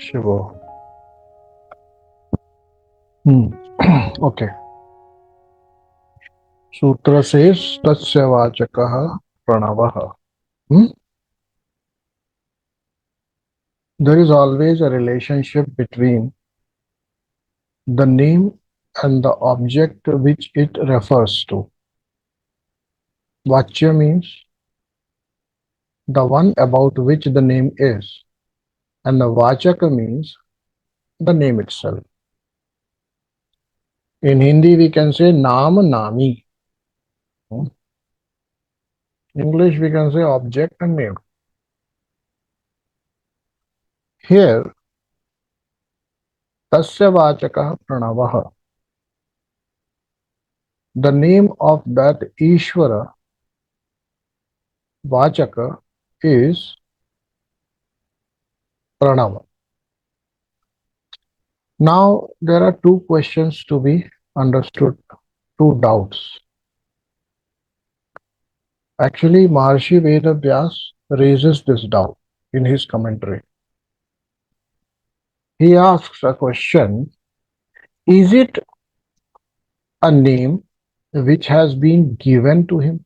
Shivo. Okay. Sutra says Tasya Vachakaha Pranavaha. Hmm? There is always a relationship between the name and the object which it refers to. Vachya means the one about which the name is, and the Vachaka means the name itself. In Hindi, we can say Naam Nami. In English, we can say object and name. Here, Tasya Vachaka Pranavaha. The name of that Ishvara, Vachaka, is Pranava. Now, there are two questions to be understood, two doubts. Actually, Maharshi Vedavyas raises this doubt in his commentary. He asks a question, is it a name which has been given to him?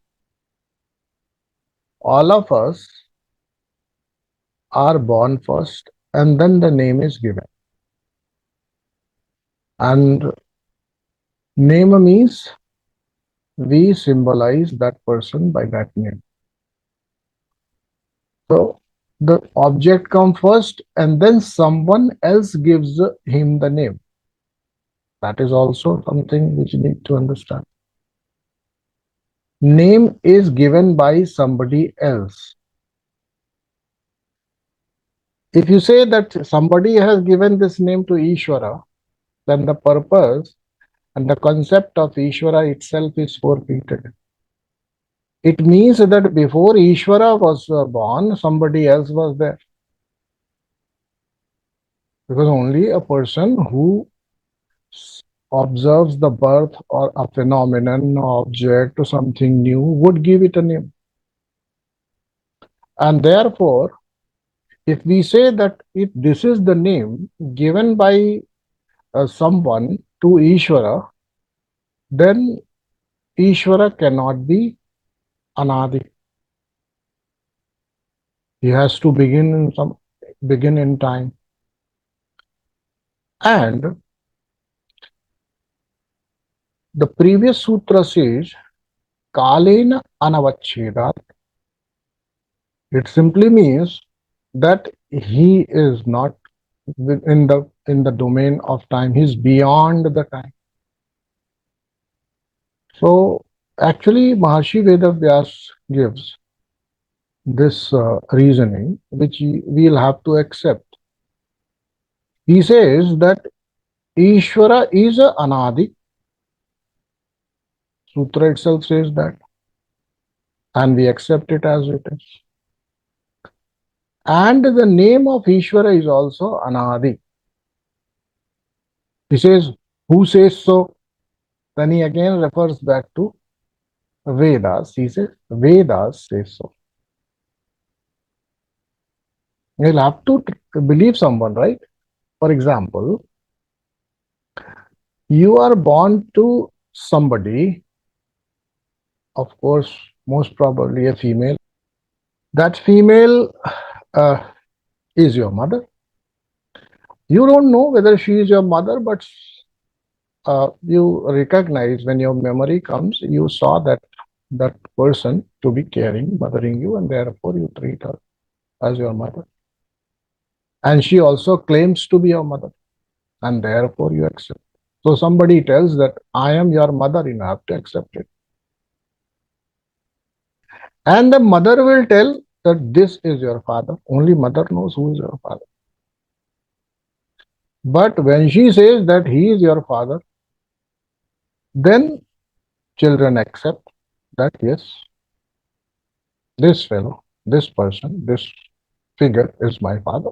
All of us are born first and then the name is given. And name means we symbolize that person by that name. So the object comes first and then someone else gives him the name. That is also something which you need to understand. Name is given by somebody else. If you say that somebody has given this name to Ishvara, then the purpose and the concept of Ishvara itself is forfeited. It means that before Ishvara was born, somebody else was there. Because only a person who observes the birth or a phenomenon, object, or something new would give it a name. And therefore, if we say that this is the name given by someone to Ishvara, then Ishvara cannot be Anadi. He has to begin in time. And the previous sutra says, Kalena Anavachhedat. It simply means that he is not in the domain of time. He is beyond the time. So actually, Maharshi Vedavyas gives this reasoning, which we'll have to accept. He says that Ishvara is a Anadi. Sutra itself says that, and we accept it as it is. And the name of Ishvara is also Anadi. He says, who says so? Then he again refers back to Vedas. He says, Vedas say so. You'll have to believe someone, right? For example, you are born to somebody, of course, most probably a female. That female is your mother. You don't know whether she is your mother, but you recognize when your memory comes, you saw that person to be caring, mothering you, and therefore you treat her as your mother. And she also claims to be your mother, and therefore you accept. So somebody tells that I am your mother, you have to accept it. And the mother will tell that this is your father. Only mother knows who is your father. But when she says that he is your father, then children accept that yes, this fellow, this person, this figure is my father.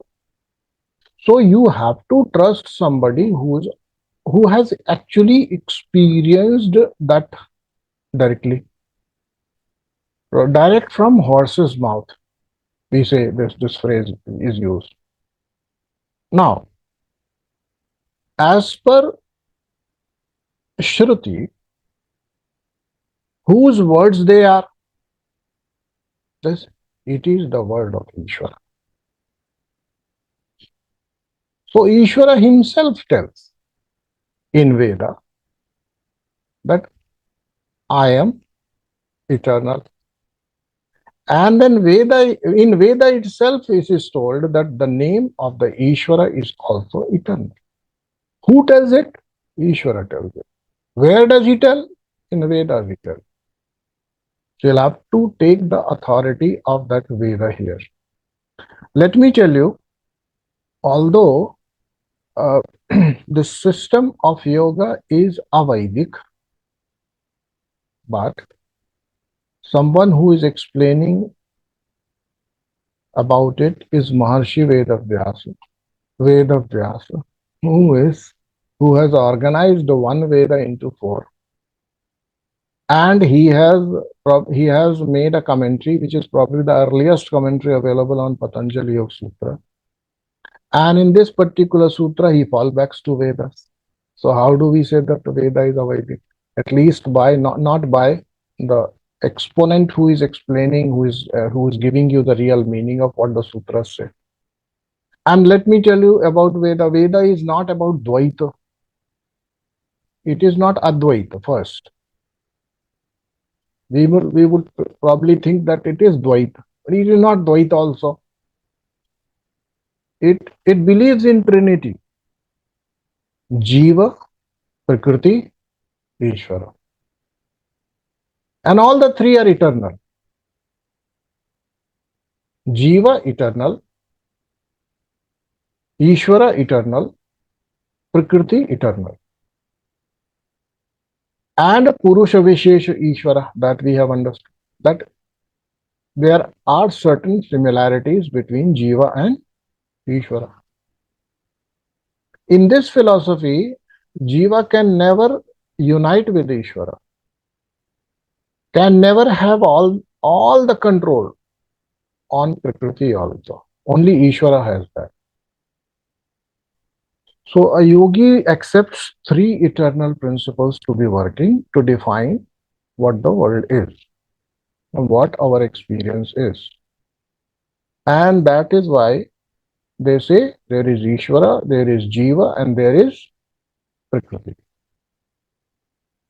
So you have to trust somebody who has actually experienced that directly. Direct from horse's mouth, we say this phrase is used. Now, as per Shruti, whose words they are? This, it is the word of Ishvara. So Ishvara himself tells in Veda that I am eternal. And then in Veda itself it is told that the name of the Ishvara is also eternal. Who tells it? Ishvara tells it. Where does he tell? In Veda he tells. So you'll have to take the authority of that Veda here. Let me tell you, although uh, the system of yoga is Avedic, but someone who is explaining about it is Maharshi Vedavyasa. Vedavyasa, who has organized the one Veda into four, and he has made a commentary which is probably the earliest commentary available on Patanjali Yoga Sutra. And in this particular sutra, he fallbacks to Vedas. So how do we say that the Veda is Avedic? At least by not by the exponent who is explaining, who is giving you the real meaning of what the sutras say. And let me tell you about Veda. Veda is not about Dvaita. It is not Advaita first. We would probably think that it is Dvaita, but it is not Dvaita also. It believes in Trinity. Jiva, Prakriti, Ishvara. And all the three are eternal. Jiva eternal, Ishvara eternal, Prakriti eternal. And Purusha Vishesha Ishvara, that we have understood. That there are certain similarities between Jiva and Ishvara. In this philosophy, Jiva can never unite with Ishvara, can never have all the control on Prakriti also. Only Ishvara has that. So a yogi accepts three eternal principles to be working to define what the world is and what our experience is. And that is why they say there is Ishvara, there is Jiva, and there is Prakriti.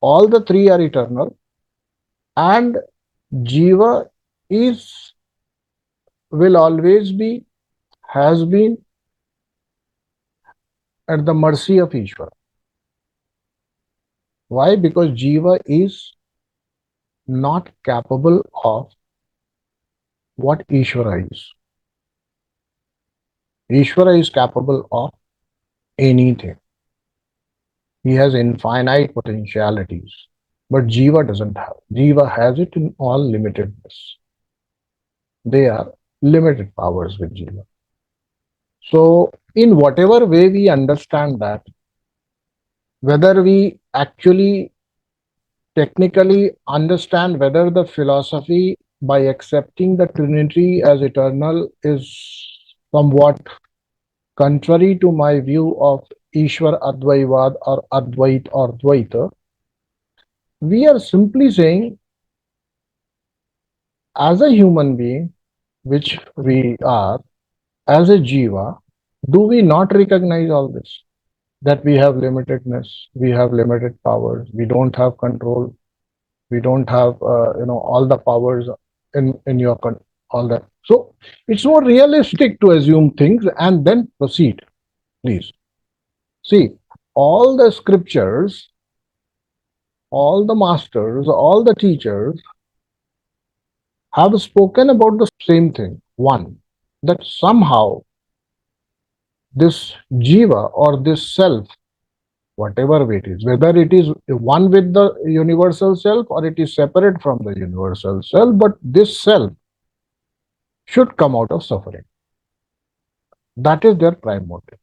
All the three are eternal, and Jiva will always be, has been at the mercy of Ishvara. Why? Because Jiva is not capable of what Ishvara is. Ishvara is capable of anything. He has infinite potentialities, but Jiva doesn't have. Jiva has it in all limitedness. They are limited powers with Jiva. So, in whatever way we understand that, whether we actually technically understand whether the philosophy by accepting the Trinity as eternal is somewhat contrary to my view of Ishwar Advaivad or Advait or Dvaita, we are simply saying, as a human being, which we are, as a jiva, do we not recognize all this? That we have limitedness, we have limited powers, we don't have control, we don't have all the powers in your all that. So it's more realistic to assume things and then proceed. Please see, all the scriptures, all the masters, all the teachers have spoken about the same thing. One, that somehow this jiva or this self, whatever it is, whether it is one with the universal self or it is separate from the universal self, but this self should come out of suffering. That is their prime motive.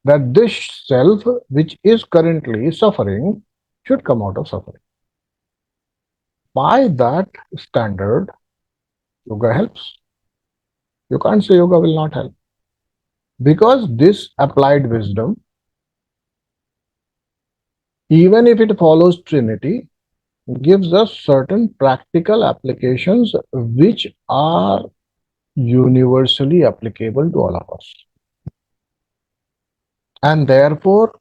That this self, which is currently suffering, should come out of suffering. By that standard, yoga helps. You can't say yoga will not help. Because this applied wisdom, even if it follows Trinity, gives us certain practical applications which are universally applicable to all of us. And therefore,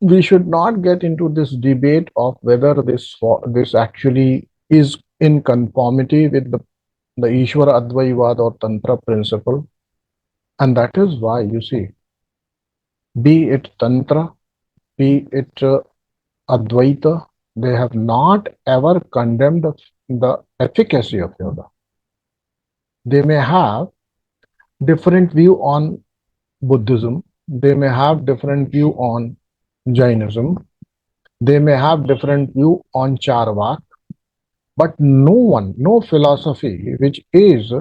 we should not get into this debate of whether this actually is in conformity with the Ishvara Advaivad or Tantra principle. And that is why, you see, be it Tantra, be it Advaita, they have not ever condemned the efficacy of yoga. They may have different view on Buddhism, they may have different view on Jainism, they may have different view on Charvak, but no philosophy which is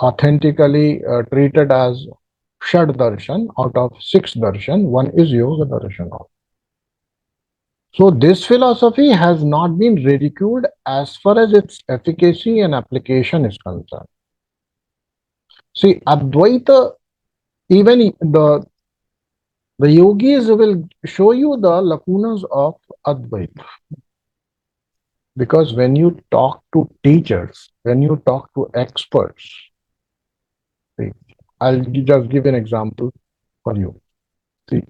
authentically treated as Shad Darshan, out of 6 darshan, one is Yoga Darshan. So this philosophy has not been ridiculed as far as its efficacy and application is concerned. See, Advaita, even the yogis will show you the lacunas of Advaita. Because when you talk to teachers, when you talk to experts, see, I'll just give an example for you. See,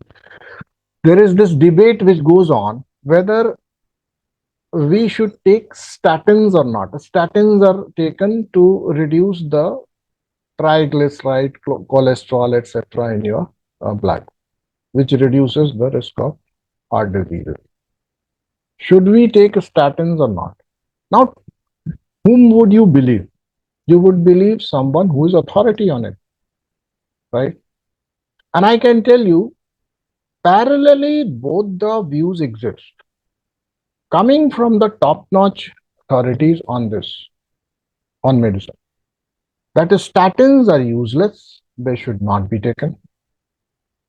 there is this debate which goes on whether we should take statins or not. Statins are taken to reduce the triglyceride, cholesterol, etc. in your blood, which reduces the risk of heart diseases. Should we take statins or not? Now, whom would you believe? You would believe someone who is authority on it, right? And I can tell you, parallelly, both the views exist. Coming from the top-notch authorities on this, on medicine, that is, statins are useless, they should not be taken.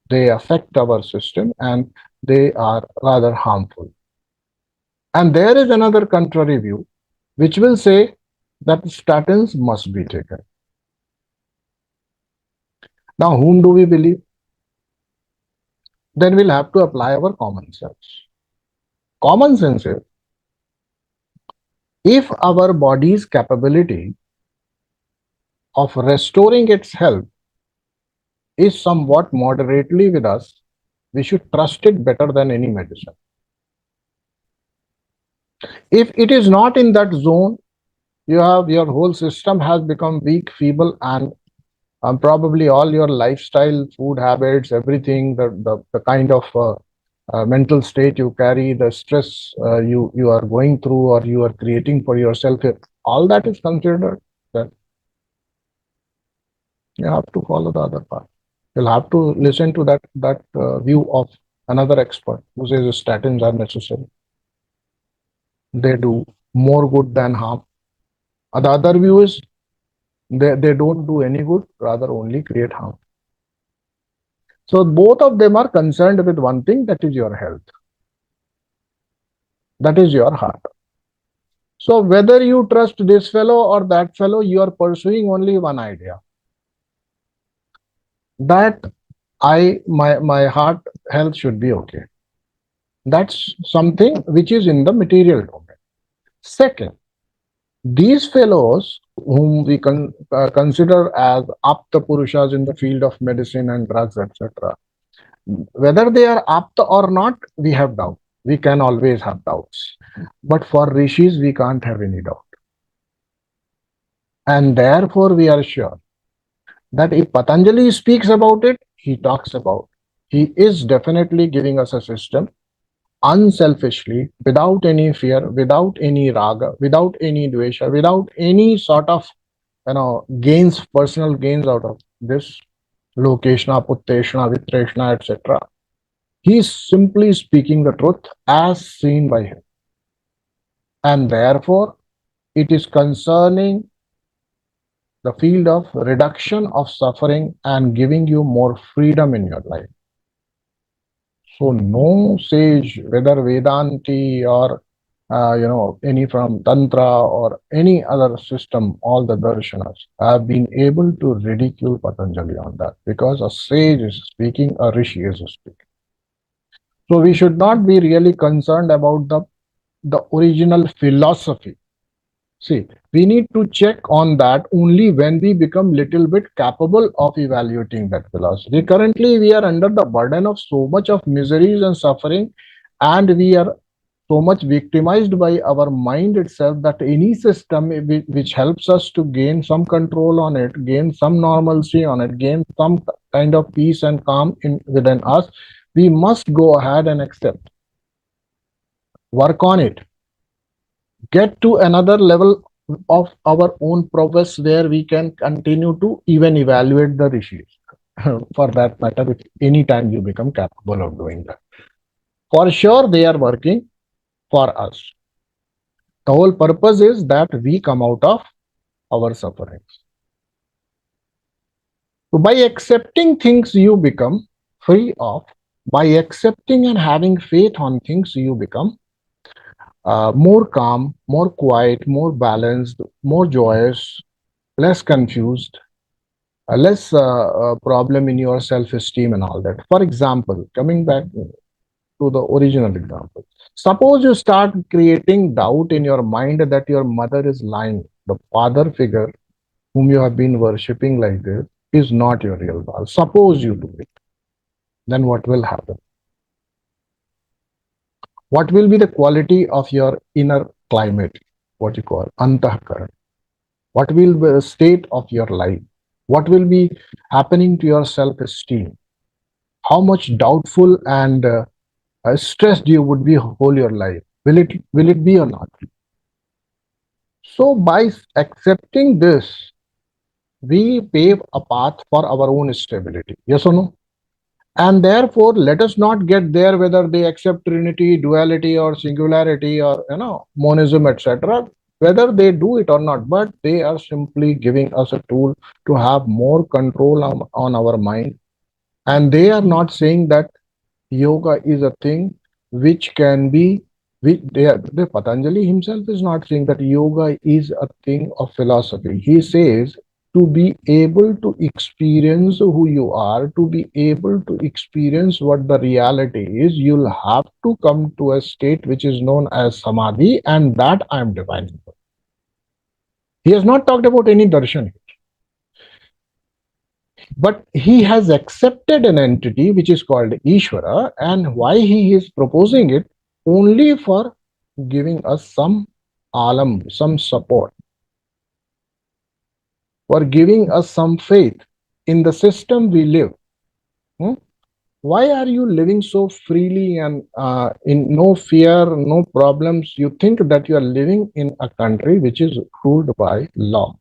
They affect our system and they are rather harmful. And there is another contrary view which will say that statins must be taken. Now, whom do we believe? Then we'll have to apply our common sense. Common sense is, if our body's capability of restoring its health is somewhat moderately with us, we should trust it better than any medicine. If it is not in that zone, your whole system has become weak, feeble, and probably all your lifestyle, food habits, everything, the kind of mental state you carry, the stress you are going through or you are creating for yourself, all that is considered, then you have to follow the other path. You'll have to listen to that view of another expert who says statins are necessary. They do more good than harm. The other view is they don't do any good, rather only create harm. So both of them are concerned with one thing, that is your health. That is your heart. So whether you trust this fellow or that fellow, you are pursuing only one idea. That my heart health should be okay. That's something which is in the material domain. Second, these fellows whom we consider as apta purushas in the field of medicine and drugs, etc., whether they are apta or not, we have doubt. We can always have doubts. But for rishis, we can't have any doubt. And therefore, we are sure that if Patanjali speaks about it, he talks about. He is definitely giving us a system unselfishly, without any fear, without any raga, without any dvesha, without any sort of gains, personal gains out of this, lokeshna, putteshna, vitreshna, etc. He is simply speaking the truth as seen by him. And therefore, it is concerning the field of reduction of suffering and giving you more freedom in your life. So no sage, whether Vedanti or any from Tantra or any other system, all the darshanas have been able to ridicule Patanjali on that because a sage is speaking, a rishi is speaking. So we should not be really concerned about the original philosophy. See, we need to check on that only when we become little bit capable of evaluating that philosophy. Currently, we are under the burden of so much of miseries and suffering, and we are so much victimized by our mind itself that any system which helps us to gain some control on it, gain some normalcy on it, gain some kind of peace and calm within us, we must go ahead and accept, work on it, get to another level of our own progress where we can continue to even evaluate the rishis. For that matter, if any time you become capable of doing that, for sure they are working for us. The whole purpose is that we come out of our sufferings. So by accepting things, you become free of. By accepting and having faith on things, you become more calm, more quiet, more balanced, more joyous, less confused, less problem in your self-esteem and all that. For example, coming back to the original example, suppose you start creating doubt in your mind that your mother is lying. The father figure whom you have been worshipping like this is not your real God. Suppose you do it, then what will happen? What will be the quality of your inner climate? What you call antahkaran? What will be the state of your life? What will be happening to your self-esteem? How much doubtful and stressed you would be whole your life? Will it be or not? So by accepting this, we pave a path for our own stability. Yes or no? And therefore, let us not get there whether they accept trinity, duality, or singularity, or monism, etc. Whether they do it or not, but they are simply giving us a tool to have more control on our mind. And they are not saying that yoga is a thing which can be. The Patanjali himself is not saying that yoga is a thing of philosophy. He says to be able to experience who you are, to be able to experience what the reality is, you'll have to come to a state which is known as samadhi, and that I am defining. He has not talked about any darshan, but he has accepted an entity which is called Ishvara, and why he is proposing it? Only for giving us some alam, some support, for giving us some faith in the system we live. Hmm? Why are you living so freely and in no fear, no problems? You think that you are living in a country which is ruled by law.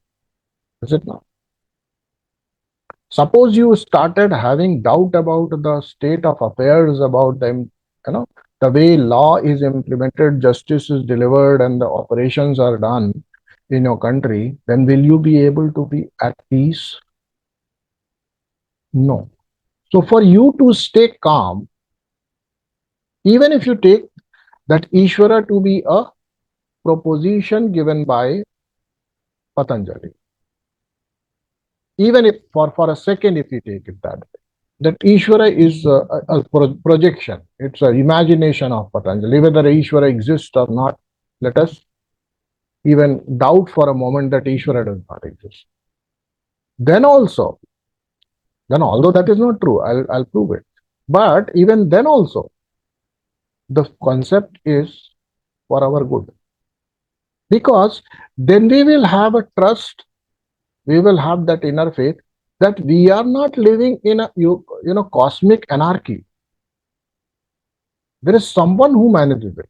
Is it not? Suppose you started having doubt about the state of affairs, about them, the way law is implemented, justice is delivered, and the operations are done in your country, then will you be able to be at peace? No. So for you to stay calm, even if you take that Ishvara to be a proposition given by Patanjali, even if for a second, if you take it that Ishvara is a projection, it's an imagination of Patanjali, whether Ishvara exists or not, let us even doubt for a moment that Ishvara does not exist. Then also, then although that is not true, I'll prove it. But even then also, the concept is for our good. Because then we will have a trust, we will have that inner faith that we are not living in a cosmic anarchy. There is someone who manages it,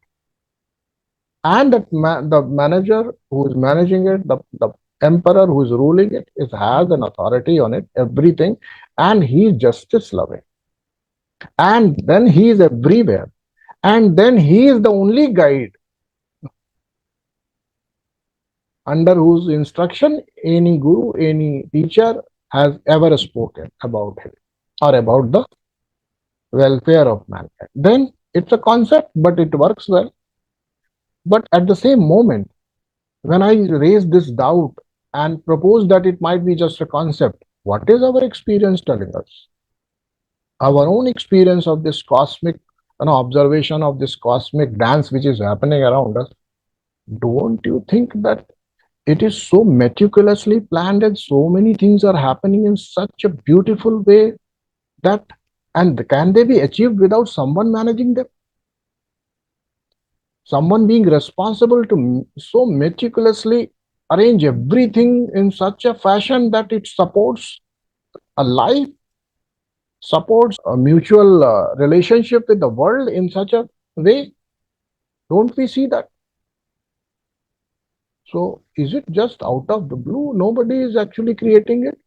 and that the manager who is managing it, the emperor who is ruling it, has an authority on it, everything, and he is justice loving, and then he is everywhere, and then he is the only guide under whose instruction any guru, any teacher has ever spoken about him or about the welfare of mankind. Then it's a concept, but it works well. But at the same moment, when I raise this doubt and propose that it might be just a concept, what is our experience telling us? Our own experience of this cosmic, observation of this cosmic dance which is happening around us. Don't you think that it is so meticulously planned and so many things are happening in such a beautiful way that, and can they be achieved without someone managing them? Someone being responsible to so meticulously arrange everything in such a fashion that it supports a life, supports a mutual relationship with the world in such a way. Don't we see that? So is it just out of the blue? Nobody is actually creating it.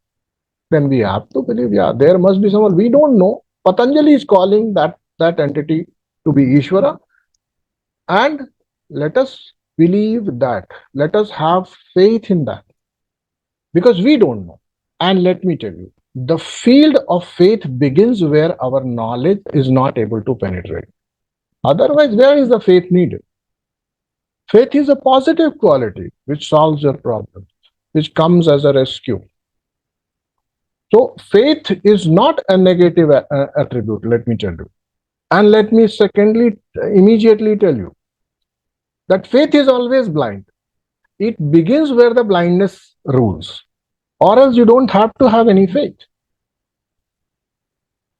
Then we have to believe, yeah, there must be someone. We don't know. Patanjali is calling that entity to be Ishvara, and let us believe that. Let us have faith in that, because we don't know. And let me tell you, the field of faith begins where our knowledge is not able to penetrate. Otherwise, where is the faith needed? Faith is a positive quality which solves your problems, which comes as a rescue. So, faith is not a negative attribute, let me tell you. And let me secondly, immediately tell you that faith is always blind. It begins where the blindness rules, or else you don't have to have any faith.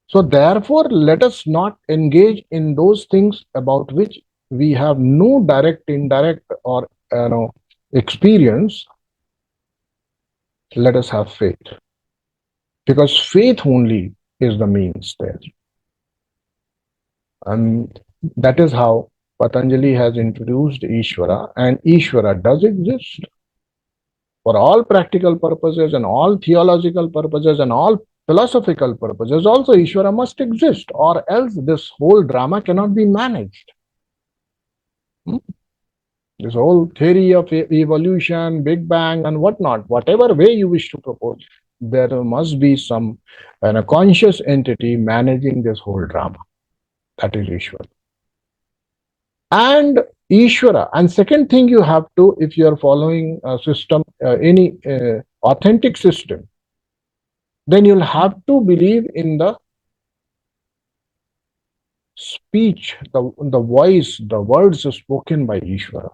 So, therefore, let us not engage in those things about which we have no direct, indirect, or experience. Let us have faith, because faith only is the means there. And that is how Patanjali has introduced Ishvara, and Ishvara does exist for all practical purposes and all theological purposes and all philosophical purposes. Also, Ishvara must exist, or else this whole drama cannot be managed. Hmm? This whole theory of evolution, Big Bang, and whatnot, whatever way you wish to propose, there must be some a conscious entity managing this whole drama. That is Ishvara. And Ishvara. And second thing you have to, if you are following a system, any authentic system, then you'll have to believe in the speech, the voice, the words spoken by Ishvara.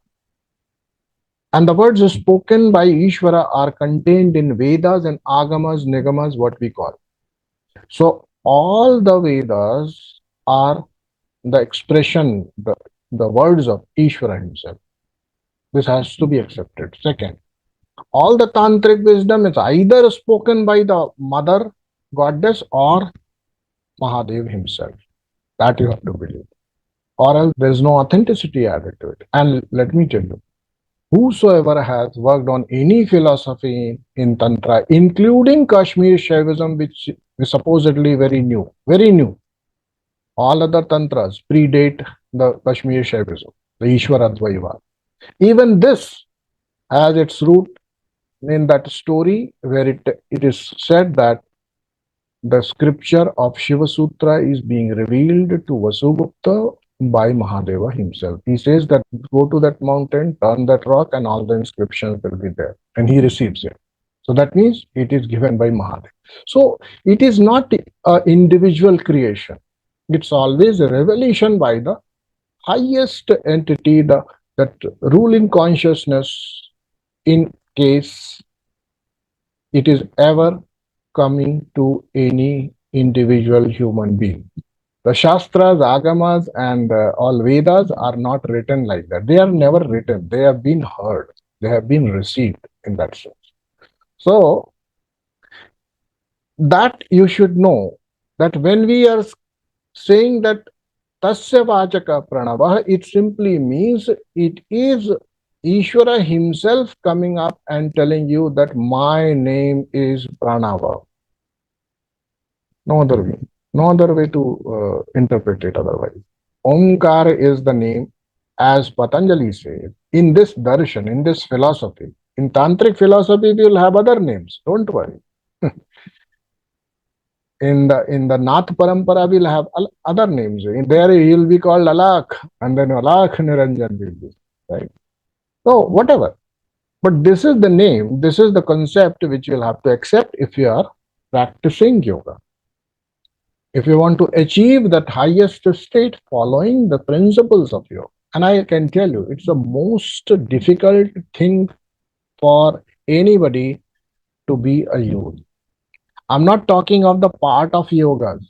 And the words spoken by Ishvara are contained in Vedas and Agamas, Nigamas, what we call. So all the Vedas are the expression, the words of Ishvara himself. This has to be accepted. Second, all the tantric wisdom is either spoken by the mother goddess or Mahadev himself. That you have to believe. Or else there is no authenticity added to it. And let me tell you, whosoever has worked on any philosophy in Tantra, including Kashmir Shaivism, which is supposedly very new, all other Tantras predate the Kashmir Shaivism, the Ishwaradvaiva. Even this has its root in that story where it is said that the scripture of Shiva Sutra is being revealed to Vasugupta by Mahadeva himself. He says that go to that mountain, turn that rock, and all the inscriptions will be there. And he receives it. So that means it is given by Mahadeva. So it is not an individual creation. It's always a revelation by the highest entity, that ruling consciousness, in case it is ever coming to any individual human being. The Shastras, Agamas, and all Vedas are not written like that. They are never written. They have been heard. They have been received in that sense. So, that you should know that when we are saying that Tasya Vachaka Pranava, it simply means it is Ishvara himself coming up and telling you that my name is Pranava. No other way. No other way to interpret it otherwise. Omkar is the name, as Patanjali says, in this darshan, in this philosophy. In tantric philosophy, we will have other names. Don't worry. In the Nath Parampara, we'll have other names. In there, he'll be called Alakh, and then Alakh Niranjan will be. right? So whatever. But this is the name, this is the concept which you'll have to accept if you are practicing yoga. If you want to achieve that highest state following the principles of yoga. And I can tell you, it's the most difficult thing for anybody to be a yogi. I'm not talking of the part of yogas.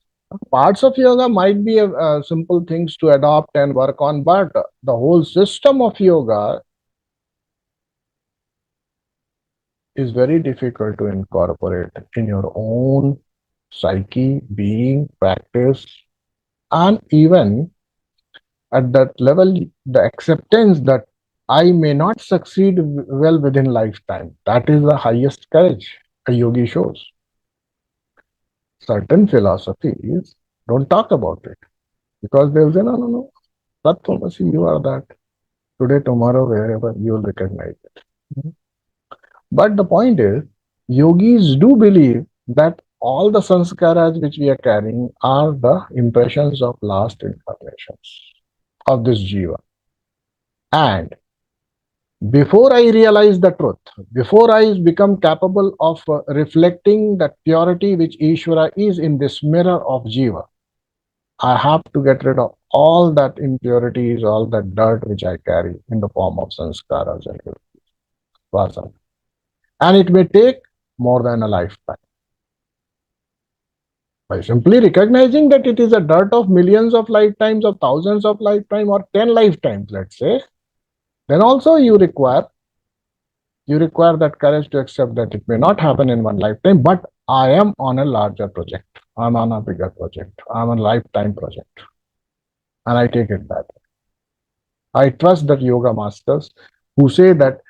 Parts of yoga might be simple things to adopt and work on, but the whole system of yoga is very difficult to incorporate in your own psyche, being, practice, and even at that level, the acceptance that I may not succeed well within lifetime. That is the highest courage a yogi shows. Certain philosophies don't talk about it because they'll say, no, no, no, that pharmacy, you are that. Today, tomorrow, wherever, you will recognize it. But the point is, yogis do believe that all the sanskaras which we are carrying are the impressions of last incarnations of this jiva. And before I realize the truth, before I become capable of reflecting that purity which Ishvara is in this mirror of jiva, I have to get rid of all that impurities, all that dirt which I carry in the form of sanskaras and vasana. And it may take more than a lifetime. By simply recognizing that it is a dirt of millions of lifetimes, of thousands of lifetimes, or 10 lifetimes, let's say, then also you require that courage to accept that it may not happen in one lifetime, but I am on a larger project. I'm on a bigger project. I'm on a lifetime project. And I take it that way. I trust that yoga masters who say that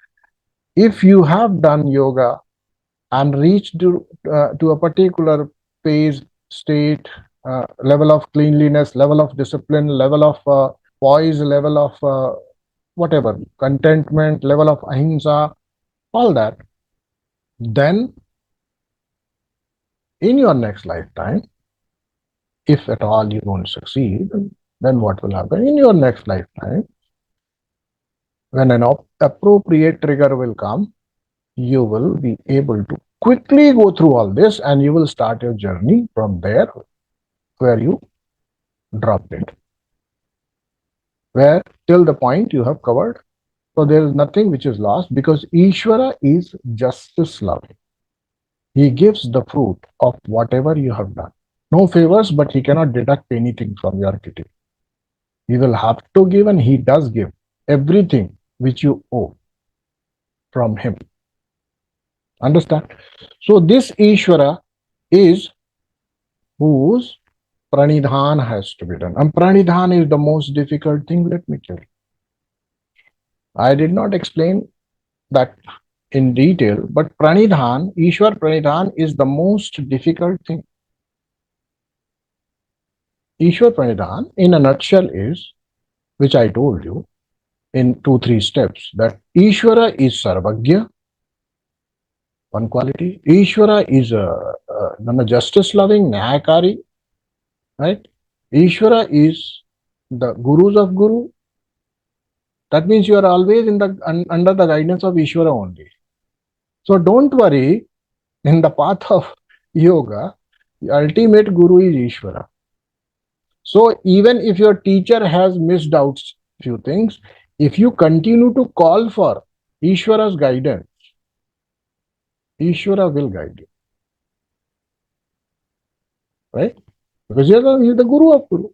if you have done yoga and reached to a particular phase, state, level of cleanliness, level of discipline, level of poise, level of whatever, contentment, level of ahimsa, all that, then in your next lifetime, if at all you don't succeed, then what will happen? In your next lifetime, when an appropriate trigger will come, you will be able to quickly go through all this and you will start your journey from there where you dropped it. Where till the point you have covered. So there is nothing which is lost because Ishvara is justice loving. He gives the fruit of whatever you have done. No favors, but he cannot deduct anything from your kitty. He will have to give, and he does give everything which you owe from him. Understand? So this Ishvara is whose pranidhan has to be done. And pranidhan is the most difficult thing, let me tell you. I did not explain that in detail, but pranidhan, Ishwar pranidhan is the most difficult thing. Ishwar pranidhan, in a nutshell, is, which I told you in 2-3 steps, that Ishvara is Sarvagya, one quality. Ishvara is justice loving, Nyayakari, right? Ishvara is the gurus of Guru. That means you are always under the guidance of Ishvara only. So don't worry, in the path of yoga, the ultimate guru is Ishvara. So even if your teacher has missed out few things, if you continue to call for Ishvara's guidance, Ishvara will guide you. Right? Because he is the guru of Guru.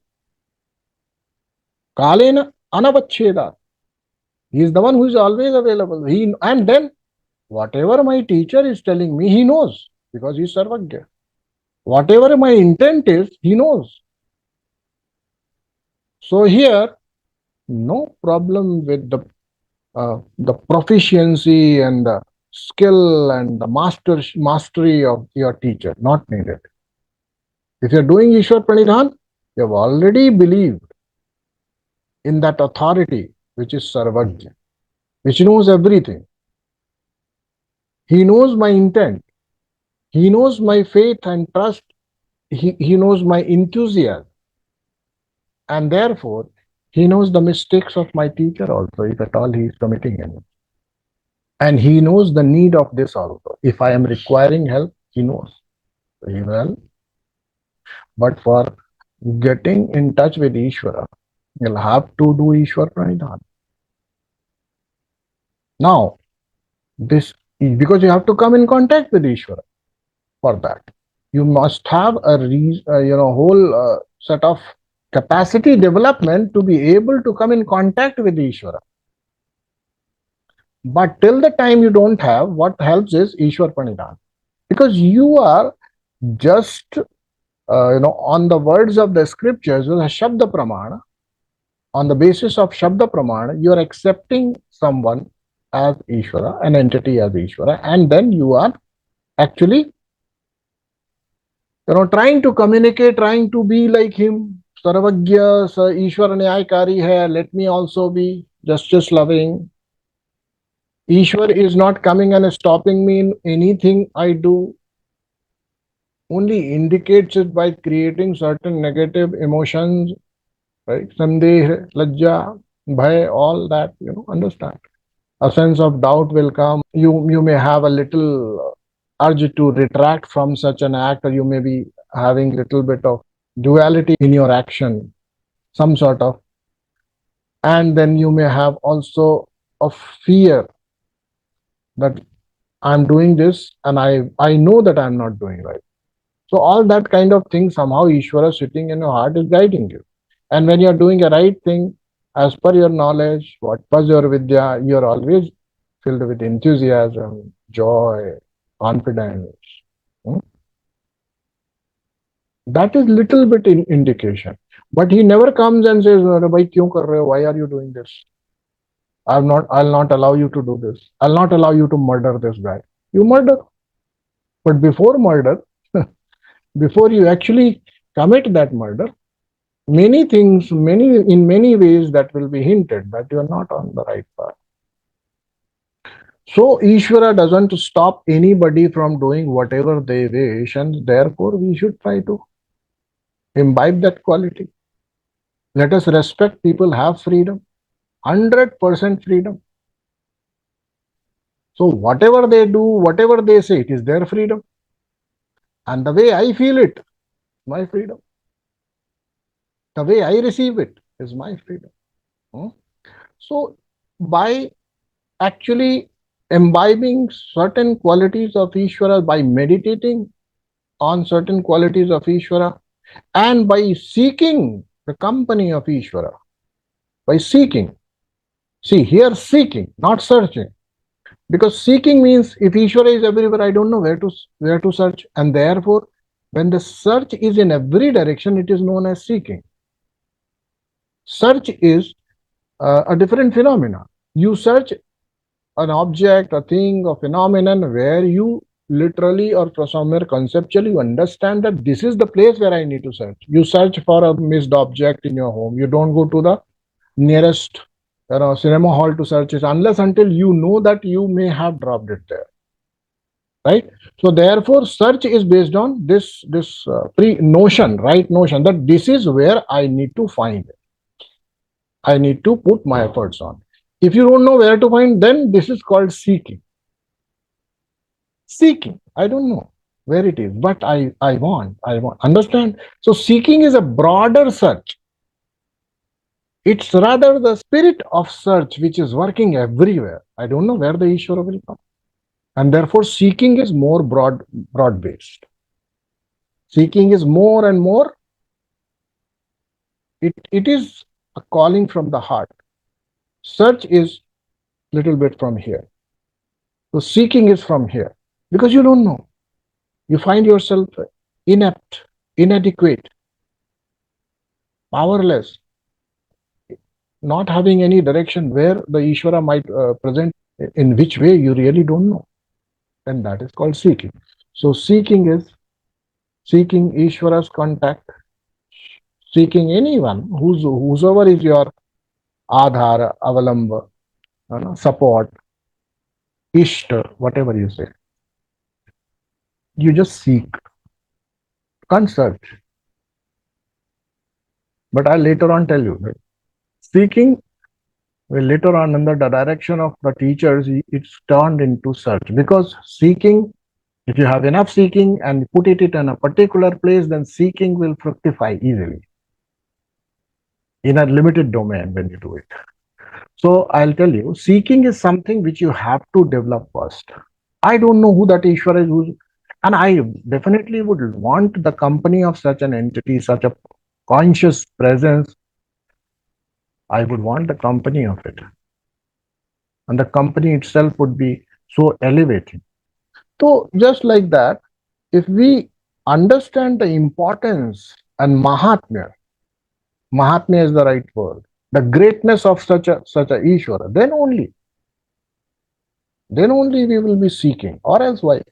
Kalena anavacheda. He is the one who is always available. And then whatever my teacher is telling me, he knows because he is Sarvagya. Whatever my intent is, he knows. So here, no problem with the proficiency and the skill and the mastery of your teacher, not needed. If you're doing Ishwar Pranidhan, you have already believed in that authority, which is Sarvagya, which knows everything. He knows my intent. He knows my faith and trust. He knows my enthusiasm. And therefore, He knows the mistakes of my teacher also, if at all he is committing any. And he knows the need of this also. If I am requiring help, he knows. He will. But for getting in touch with Ishvara, you'll have to do Ishwar Pranidhan. Now, this, because you have to come in contact with Ishvara for that. You must have a whole set of capacity development to be able to come in contact with Ishvara. But till the time you don't have, what helps is Ishwar Pranidhan. Because you are just, on the words of the scriptures, with a Shabda Pramana, on the basis of Shabda Pramana, you are accepting someone as Ishvara, an entity as Ishvara, and then you are actually, trying to communicate, trying to be like him. Sarvagya, Ishwar Nyayakari hai, let me also be justice loving. Ishwar is not coming and stopping me in anything I do, only indicates it by creating certain negative emotions, right? Sandeh, lajja, bhay, all that, understand. A sense of doubt will come. You may have a little urge to retract from such an act, or you may be having little bit of duality in your action, some sort of. And then you may have also a fear that I'm doing this and I know that I'm not doing right. So all that kind of thing, somehow Ishvara sitting in your heart is guiding you. And when you're doing a right thing, as per your knowledge, what was your vidya, you're always filled with enthusiasm, joy, confidence. Hmm? That is little bit in indication. But he never comes and says, "Bhai, kyun kar rahe ho? Why are you doing this? I'll not allow you to do this. I'll not allow you to murder this guy." You murder. But before murder, before you actually commit that murder, many things, in many ways that will be hinted that you are not on the right path. So Ishvara doesn't stop anybody from doing whatever they wish, and therefore we should try to imbibe that quality. Let us respect people have freedom, 100% freedom. So whatever they do, whatever they say, it is their freedom. And the way I feel it, my freedom. The way I receive it is my freedom. Hmm? So by actually imbibing certain qualities of Ishvara, by meditating on certain qualities of Ishvara, and by seeking the company of Ishvara, by seeking. See, here seeking, not searching. Because seeking means if Ishvara is everywhere, I don't know where to search. And therefore, when the search is in every direction, it is known as seeking. Search is a different phenomena. You search an object, a thing, a phenomenon where you literally or somewhere conceptually you understand that this is the place where I need to search. You search for a missed object in your home. You don't go to the nearest cinema hall to search it unless until you know that you may have dropped it there. Right? So therefore, search is based on this pre-notion, right notion that this is where I need to find it. I need to put my efforts on. If you don't know where to find, then this is called seeking. Seeking. I don't know where it is, but I want. Understand? So seeking is a broader search. It's rather the spirit of search which is working everywhere. I don't know where the Ishvara will come. And therefore, seeking is more broad based. Seeking is more and more, it is a calling from the heart. Search is little bit from here. So seeking is from here. Because you don't know. You find yourself inept, inadequate, powerless, not having any direction where the Ishvara might present, in which way you really don't know. And that is called seeking. So seeking is seeking Ishvara's contact, seeking anyone whosoever is your adhara, avalamba, support, ishta, whatever you say. You just seek, can't search. But I'll later on tell you that Seeking will later on, under the direction of the teachers, it's turned into search. Because seeking, if you have enough seeking and put it in a particular place, then seeking will fructify easily in a limited domain when you do it. So I'll tell you, seeking is something which you have to develop first. I don't know who that Ishvara is, and I definitely would want the company of such an entity, such a conscious presence. I would want the company of it. And the company itself would be so elevating. So, just like that, if we understand the importance and Mahatmya is the right word, the greatness of such a Ishvara, then only we will be seeking. Or else why?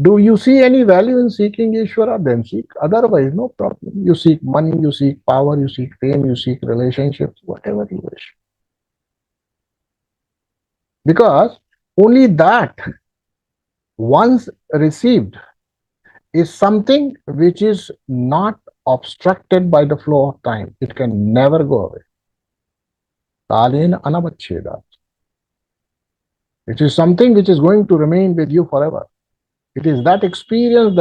Do you see any value in seeking Ishvara? Then seek. Otherwise, no problem. You seek money, you seek power, you seek fame, you seek relationships, whatever you wish. Because only that, once received, is something which is not obstructed by the flow of time. It can never go away. Kalena anavacheda. It is something which is going to remain with you forever. It is that experience,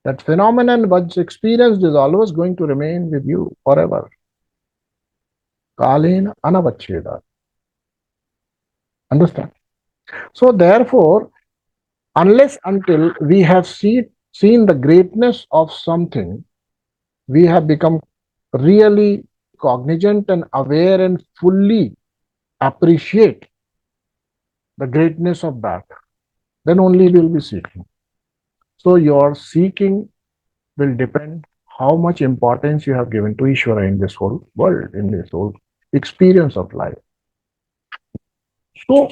that phenomenon once experienced is always going to remain with you forever. Kalena anavacheda. Understand? So therefore, unless until we have seen the greatness of something, we have become really cognizant and aware and fully appreciate the greatness of that, then only we will be seeking. So your seeking will depend how much importance you have given to Ishvara in this whole world, in this whole experience of life. So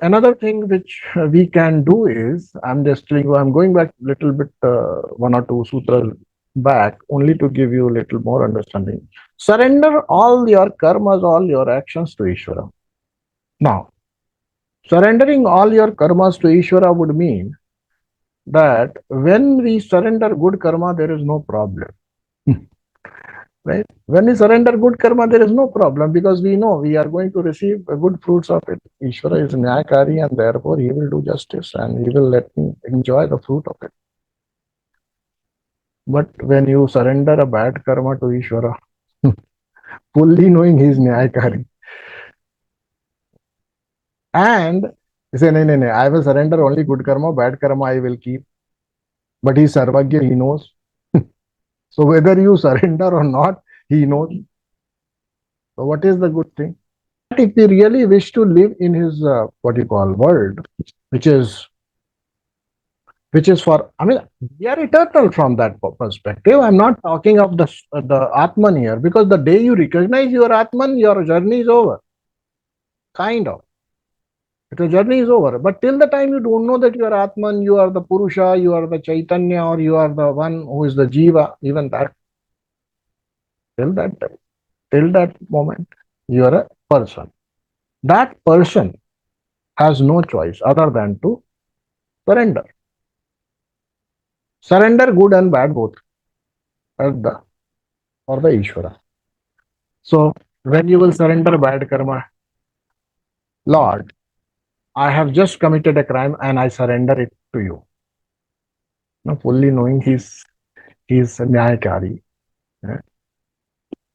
another thing which we can do is, I'm going back a little bit, one or two sutras back, only to give you a little more understanding. Surrender all your karmas, all your actions to Ishvara. Now, surrendering all your karmas to Ishvara would mean that when we surrender good karma, there is no problem. Right? When we surrender good karma, there is no problem because we know we are going to receive good fruits of it. Ishvara is Nyayakari and therefore he will do justice and he will let me enjoy the fruit of it. But when you surrender a bad karma to Ishvara, fully knowing he is Nyayakari, and you say, no, I will surrender only good karma, bad karma I will keep. But he is Sarvagya, he knows. So whether you surrender or not, he knows. So what is the good thing? If we really wish to live in his what you call world, which is for, I mean, we are eternal from that perspective. I'm not talking of the Atman here, because the day you recognize your Atman, your journey is over. Kind of. The journey is over. But till the time you don't know that you are Atman, you are the Purusha, you are the Chaitanya, or you are the one who is the Jiva, even that, till that moment, you are a person. That person has no choice other than to surrender. Surrender good and bad both for the Ishvara. So when you will surrender bad karma, Lord, I have just committed a crime and I surrender it to you. Now, fully knowing he's Nyayakari. Yeah.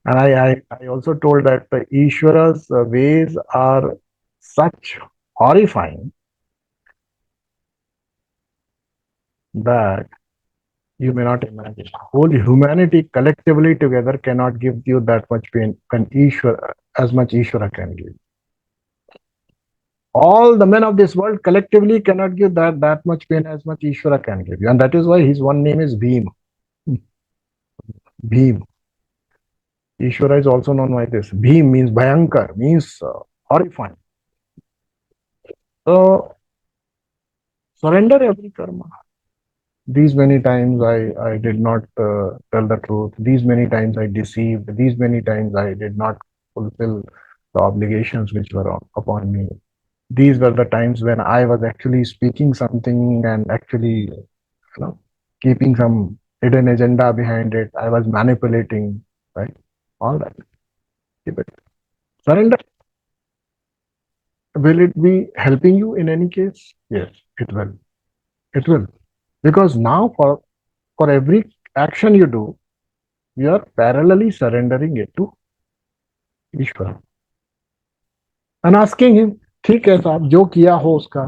And I also told that the Ishvara's ways are such horrifying that you may not imagine. Whole humanity collectively together cannot give you that much pain as much Ishvara can give. All the men of this world collectively cannot give that much pain as much Ishvara can give you. And that is why his one name is Bhim. Bhim. Ishvara is also known by this. Bhim means Bhayankar, means horrifying. So, surrender every karma. These many times I did not tell the truth. These many times I deceived. These many times I did not fulfill the obligations which were upon me. These were the times when I was actually speaking something and actually, keeping some hidden agenda behind it. I was manipulating, right? All that. Keep it. Surrender. Will it be helping you in any case? Yes, it will. It will. Because now for every action you do, you are parallelly surrendering it to Ishwar and asking him, ठीक है साहब जो किया हो उसका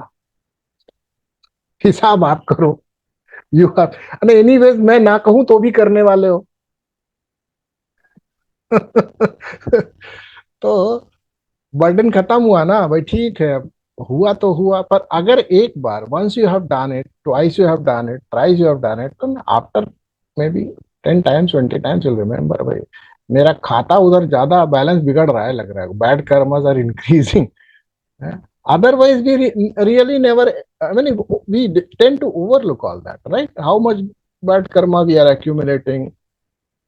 हिसाब आप करो. यू हैव एनीवेज मैं ना कहूं तो भी करने वाले हो. तो बर्डन खत्म हुआ ना भाई. ठीक है हुआ तो हुआ. पर अगर एक बार once you have done it, twice you have done it, thrice you have done it, तो after maybe 10 times 20 times you remember भाई मेरा खाता उधर ज्यादा बैलेंस बिगड़ रहा है लग रहा है. Bad karmas are increasing. Otherwise, we really never, I mean, we tend to overlook all that, right? How much bad karma we are accumulating,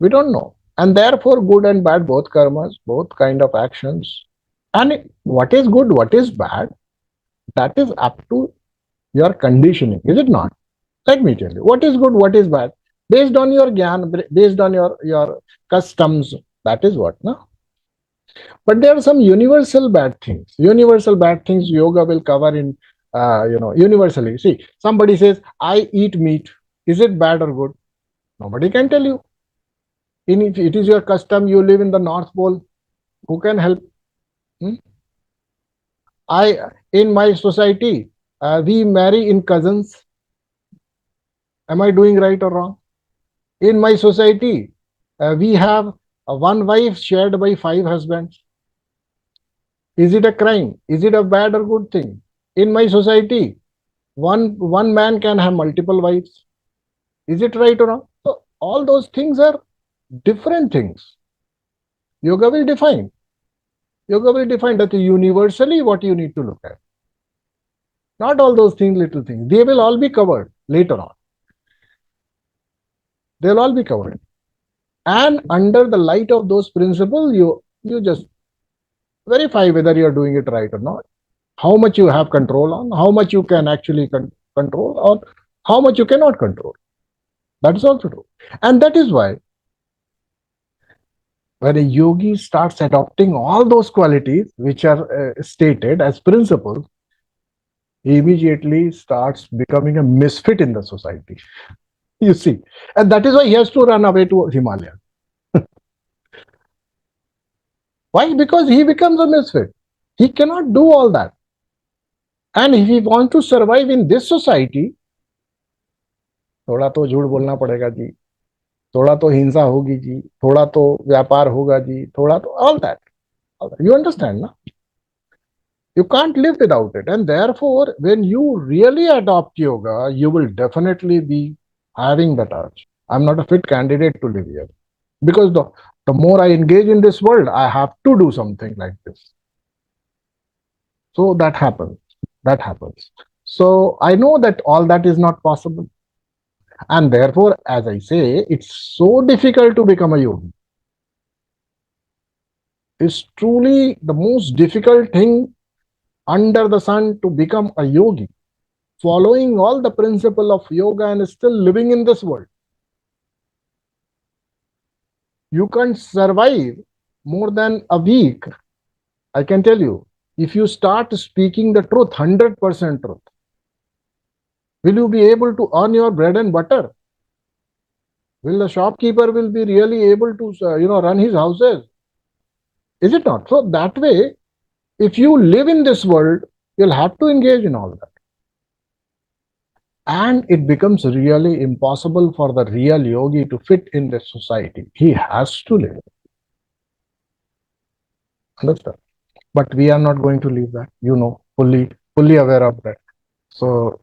we don't know. And therefore, good and bad, both karmas, both kind of actions. And what is good, what is bad, that is up to your conditioning, is it not? Let me tell you, what is good, what is bad, based on your gyan, based on your customs, that is what, no? But there are some universal bad things. Universal bad things yoga will cover in, universally. See, somebody says, I eat meat. Is it bad or good? Nobody can tell you. If it is your custom, you live in the North Pole, who can help? Hmm? In my society, we marry in cousins. Am I doing right or wrong? In my society, we have one wife shared by 5 husbands. Is it a crime? Is it a bad or good thing? In my society, one man can have multiple wives. Is it right or wrong? So all those things are different things. Yoga will define. Yoga will define that universally what you need to look at. Not all those things, little things. They will all be covered later on. They'll all be covered. And under the light of those principles, you just verify whether you're doing it right or not. How much you have control on, how much you can actually control, or how much you cannot control. That is also true. And that is why when a yogi starts adopting all those qualities which are stated as principles, he immediately starts becoming a misfit in the society. You see, and that is why he has to run away to Himalaya. Why? Because he becomes a misfit. He cannot do all that. And if he wants to survive in this society, थोड़ा तो झूठ बोलना पड़ेगा जी, थोड़ा तो हिंसा होगी जी, थोड़ा तो व्यापार होगा जी, थोड़ा तो all that. You understand, na? You can't live without it. And therefore, when you really adopt yoga, you will definitely be having that urge. I'm not a fit candidate to live here. Because the more I engage in this world, I have to do something like this. So that happens. That happens. So I know that all that is not possible. And therefore, as I say, it's so difficult to become a yogi. It's truly the most difficult thing under the sun to become a yogi, following all the principle of yoga and still living in this world. You can't survive more than a week, I can tell you, if you start speaking the truth, 100% truth. Will you be able to earn your bread and butter? Will the shopkeeper will be really able to, run his houses? Is it not? So that way, if you live in this world, you'll have to engage in all that. And it becomes really impossible for the real yogi to fit in this society. He has to live. Understand? But we are not going to leave that, fully aware of that. So,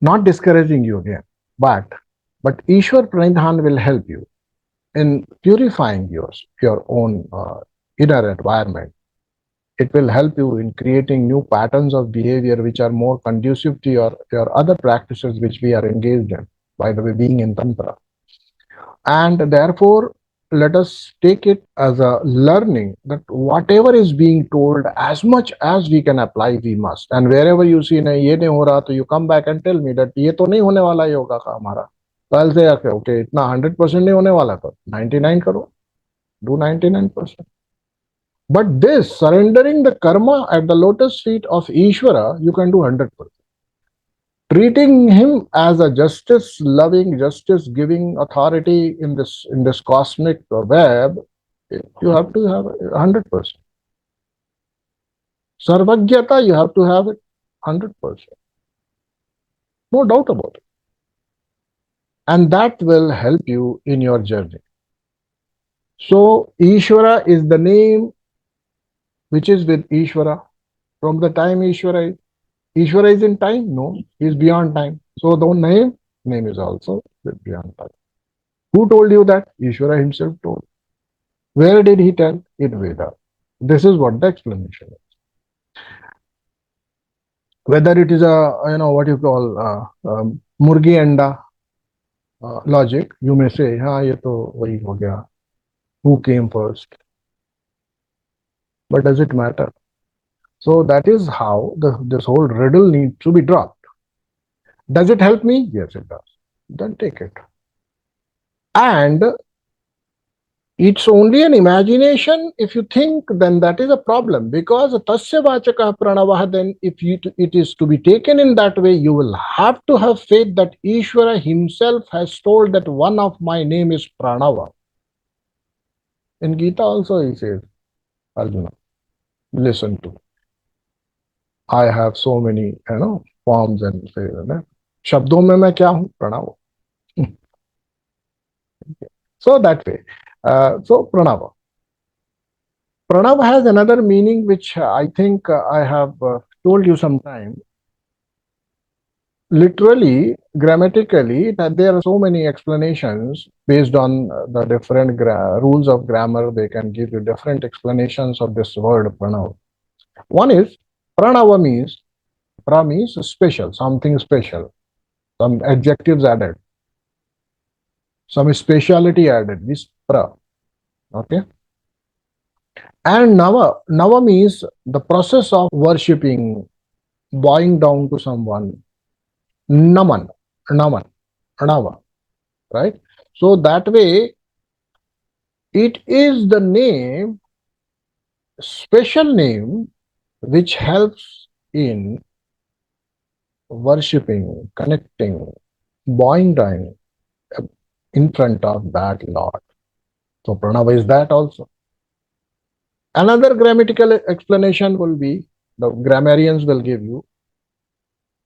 not discouraging you again, but Ishwar Pranidhan will help you in purifying your own inner environment. It will help you in creating new patterns of behavior which are more conducive to your other practices which we are engaged in, by the way, being in Tantra. And therefore, let us take it as a learning that whatever is being told, as much as we can apply, we must. And wherever you see, ये नहीं हो रहा, तो you come back and tell me that ये तो नहीं होने वाला योगा का हमारा. कल से okay, इतना 100% नहीं होने वाला, तो 99 करो. do 99%. But this, surrendering the karma at the lotus feet of Ishvara, you can do 100%. Treating him as a justice loving, justice giving authority in this cosmic web, you have to have 100%. Sarvagyata, you have to have it 100%. No doubt about it. And that will help you in your journey. So Ishvara is the name which is with Ishvara. From the time Ishvara is in time? No, he is beyond time. So the name is also beyond time. Who told you that? Ishvara himself told. Where did he tell? In Veda. This is what the explanation is. Whether it is a, what you call murgi anda logic, you may say, ye to wahi ho gaya. Who came first? But does it matter? So that is how this whole riddle needs to be dropped. Does it help me? Yes, it does. Then take it. And it's only an imagination. If you think, then that is a problem, because tasya vachakah pranavah, then if it is to be taken in that way, you will have to have faith that Ishvara himself has told that one of my name is Pranava. In Gita also he says, Arjuna, listen to. I have so many, forms and say, Shabdon mein main kya hu? Pranava. So that way. So Pranava. Pranav has another meaning which I think I have told you sometime. Literally, grammatically, that there are so many explanations based on the different rules of grammar. They can give you different explanations of this word Pranav. One is Pranava means, pra means special, something special, some adjectives added, some speciality added, this pra. Okay. And Nava means the process of worshipping, bowing down to someone. Naman, Nava, right? So that way, it is the name, special name, which helps in worshipping, connecting, bowing down in front of that Lord. So Pranava is that also. Another grammatical explanation will be, the grammarians will give you,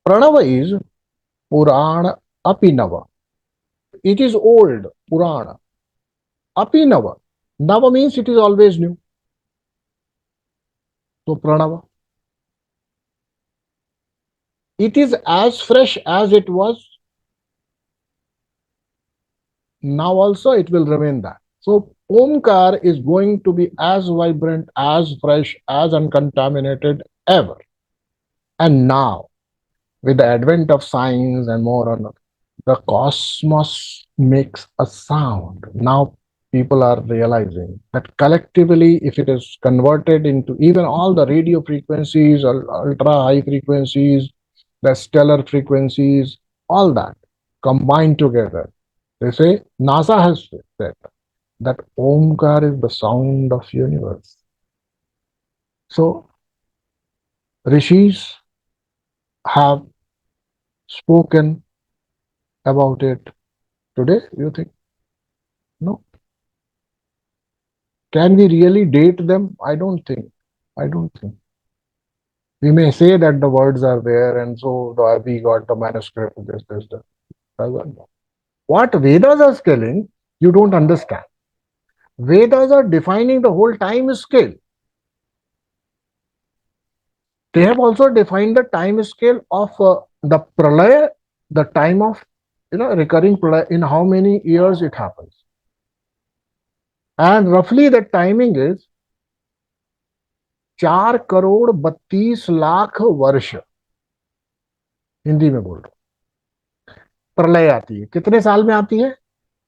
Pranava is Purana Apinava. It is old, Purana. Apinava. Nava means it is always new. So Pranava. It is as fresh as it was. Now also it will remain that. So Omkar is going to be as vibrant, as fresh, as uncontaminated ever. And now, with the advent of science and more on, the cosmos makes a sound. Now people are realizing that collectively, if it is converted into even all the radio frequencies, or ultra high frequencies, the stellar frequencies, all that combined together, they say, NASA has said that Omkar is the sound of universe. So rishis have spoken about it. Today, you think? No. Can we really date them? I don't think. We may say that the words are there, and so we got the manuscript, this, that. What Vedas are telling, you don't understand. Vedas are defining the whole time scale. They have also defined the time scale of the pralaya, the time of recurring pralaya, in how many years it happens. And roughly the timing is 4,32,00,000 वर्ष. हिंदी में बोल रहा हूं. प्रलय आती है कितने साल में आती है?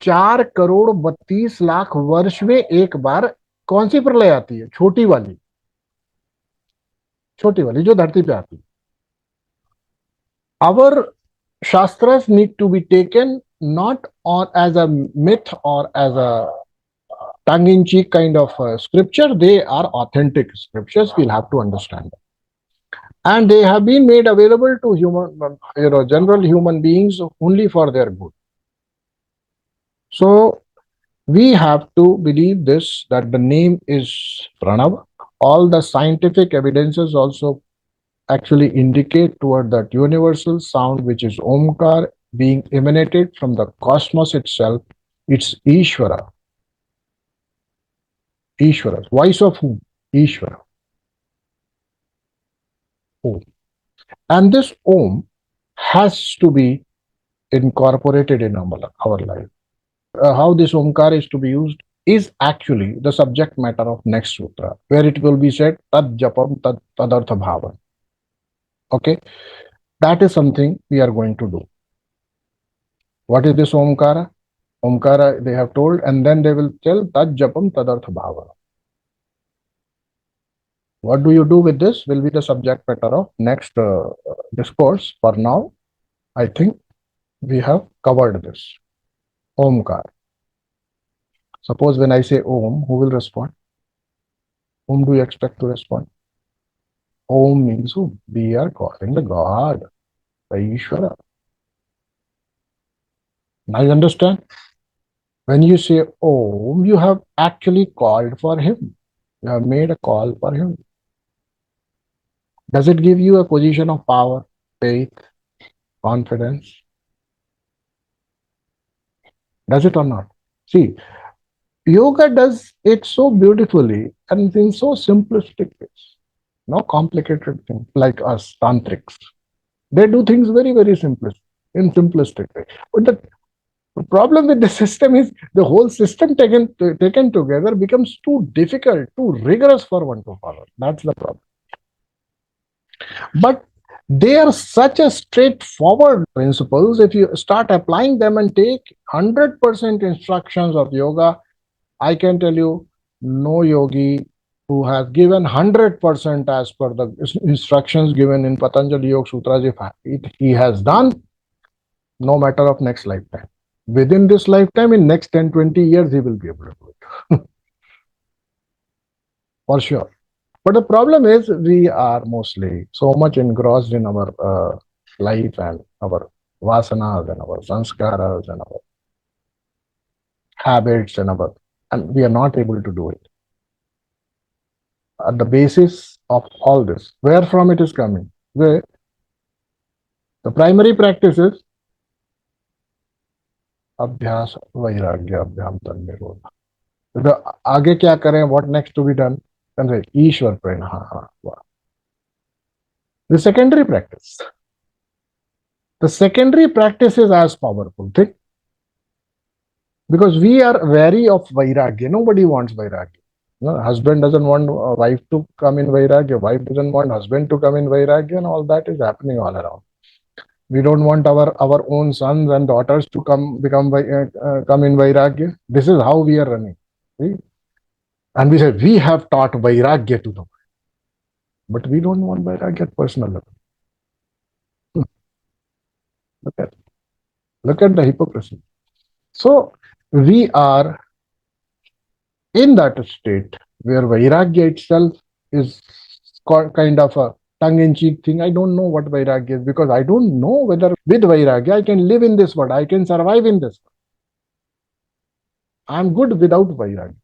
4,32,00,000 वर्ष में एक बार. कौन सी प्रलय आती है? छोटी वाली जो धरती पे आती है. Our shastras need to be taken not on as a myth or as a tongue-in-cheek kind of scripture. They are authentic scriptures. We'll have to understand them. And they have been made available to general human beings only for their good. So we have to believe this, that the name is Pranav. All the scientific evidences also actually indicate toward that universal sound which is Omkar being emanated from the cosmos itself. It's Ishvara. Ishvara. Voice of whom? Ishvara. Om. And this Om has to be incorporated in our life. How this Omkar is to be used is actually the subject matter of next sutra, where it will be said, Tad Japam Tad Tadartha Bhavan. Okay, that is something we are going to do. What is this Omkara? Omkara, they have told, and then they will tell Tad Japam Tadartha Bhavan. What do you do with this will be the subject matter of next discourse. For now, I think we have covered this. Omkar. Suppose when I say Om, who will respond? Whom do you expect to respond? Om means who? We are calling the God, the Ishvara. Now you understand? When you say Om, you have actually called for him. You have made a call for him. Does it give you a position of power, faith, confidence? Does it or not? See, yoga does it so beautifully and in so simplistic ways. No complicated things like us tantrics. They do things very, very simplistic, in simplistic way. But the problem with the system is the whole system taken together becomes too difficult, too rigorous for one to follow. That's the problem. But they are such a straightforward principles. If you start applying them and take 100% instructions of yoga, I can tell you, no yogi who has given 100% as per the instructions given in Patanjali Yoga Sutras, if he has done, no matter of next lifetime. Within this lifetime, in next 10, 20 years, he will be able to do it. For sure. But the problem is we are mostly so much engrossed in our life and our vasanas and our sanskaras and our habits and we are not able to do it. At the basis of all this, where from it is coming? Where the primary practice is Abhyas Vairagya Abhyam Tannirodha. The आगे क्या करें? What next to be done? And say Ishwar Prana. The secondary practice. The secondary practice is as powerful thing. Because we are wary of Vairagya. Nobody wants Vairagya. No, husband doesn't want a wife to come in Vairagya. Wife doesn't want husband to come in Vairagya, and all that is happening all around. We don't want our own sons and daughters to come in Vairagya. This is how we are running. See? And we say we have taught Vairagya to them. But we don't want Vairagya at personal level. Look at the hypocrisy. So we are in that state where Vairagya itself is kind of a tongue-in-cheek thing. I don't know what Vairagya is because I don't know whether with Vairagya I can live in this world, I can survive in this world. I'm good without Vairagya.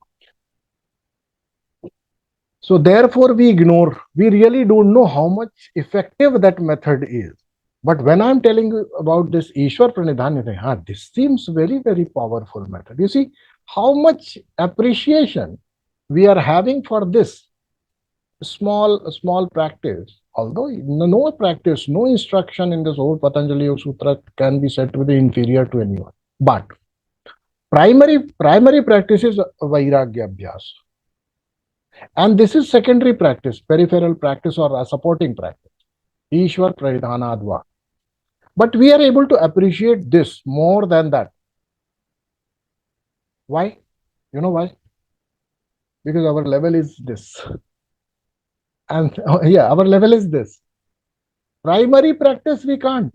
So therefore we ignore, we really don't know how much effective that method is. But when I'm telling you about this Ishwar Pranidhan, you think, this seems very, very powerful method. You see how much appreciation we are having for this small practice. Although no practice, no instruction in this whole Patanjali Yoga Sutra can be said to be inferior to anyone. But primary practice is Vairagya Abhyas. And this is secondary practice, peripheral practice or a supporting practice. Ishwar Pranidhanadva. But we are able to appreciate this more than that. Why? You know why? Because our level is this. And our level is this. Primary practice we can't.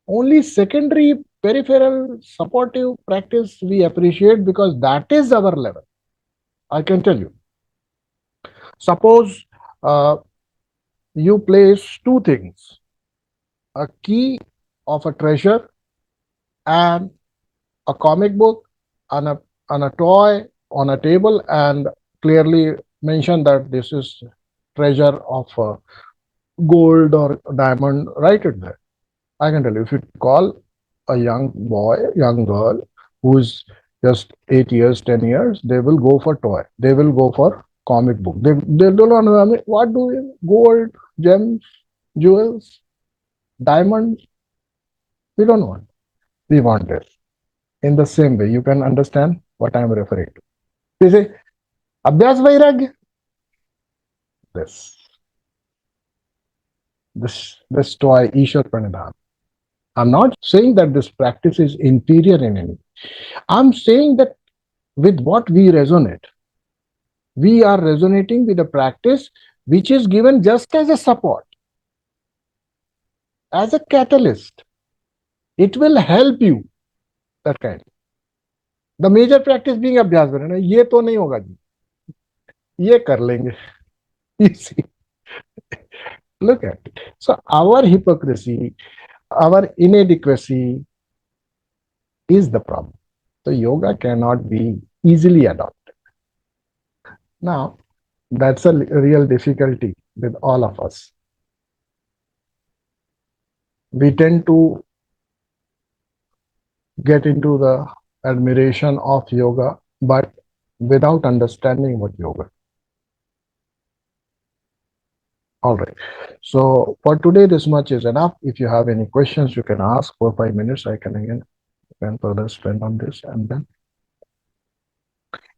Only secondary peripheral supportive practice we appreciate because that is our level. I can tell you. Suppose you place two things, a key of a treasure and a comic book and a toy on a table, and clearly mention that this is treasure of gold or diamond, write it there. I can tell you, if you call a young boy, young girl who is just 8 years, 10 years, they will go for toy. They will go for comic book. They don't know. I mean, what do we, gold, gems, jewels, diamonds? We don't want. We want this. In the same way, you can understand what I am referring to. They say, Abhyas Vairagya. This. This toy, Ishwar Pranidhan. I'm not saying that this practice is inferior in any way. I'm saying that with what we resonate, we are resonating with a practice which is given just as a support, as a catalyst. It will help you, that kind. The major practice being अभ्यास करना, ये तो नहीं होगा जी, ये कर लेंगे. You see, look at it. So our hypocrisy, our inadequacy is the problem. So yoga cannot be easily adopted. Now, that's a real difficulty with all of us. We tend to get into the admiration of yoga, but without understanding what yoga is. All right. So for today, this much is enough. If you have any questions, you can ask. 4-5 minutes, I can again further spend on this. And then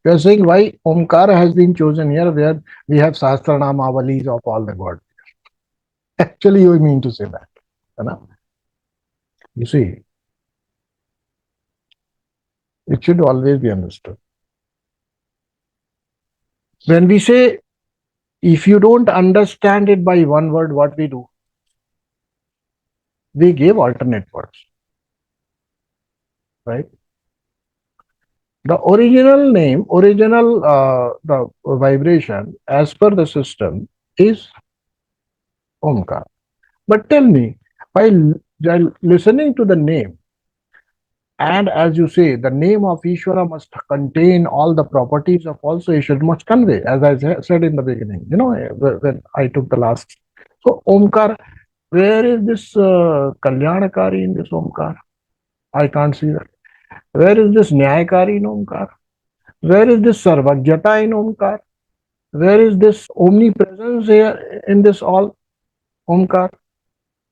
you are saying why Omkara has been chosen here, where we have Sahasranamavalis of all the gods. Actually, you mean to say that. You see, it should always be understood. When we say, if you don't understand it by one word, what we do? We give alternate words. Right? The original name, the vibration as per the system is Omkar. But tell me, while listening to the name, and as you say, the name of Ishvara must contain all the properties of also Ishvara, must convey, as I said in the beginning, when I took the last. So Omkar, where is this Kalyanakari in this Omkar? I can't see that. Where is this Nyayakari in Omkar? Where is this Sarvajyata in Omkar? Where is this omnipresence here in this all Omkar?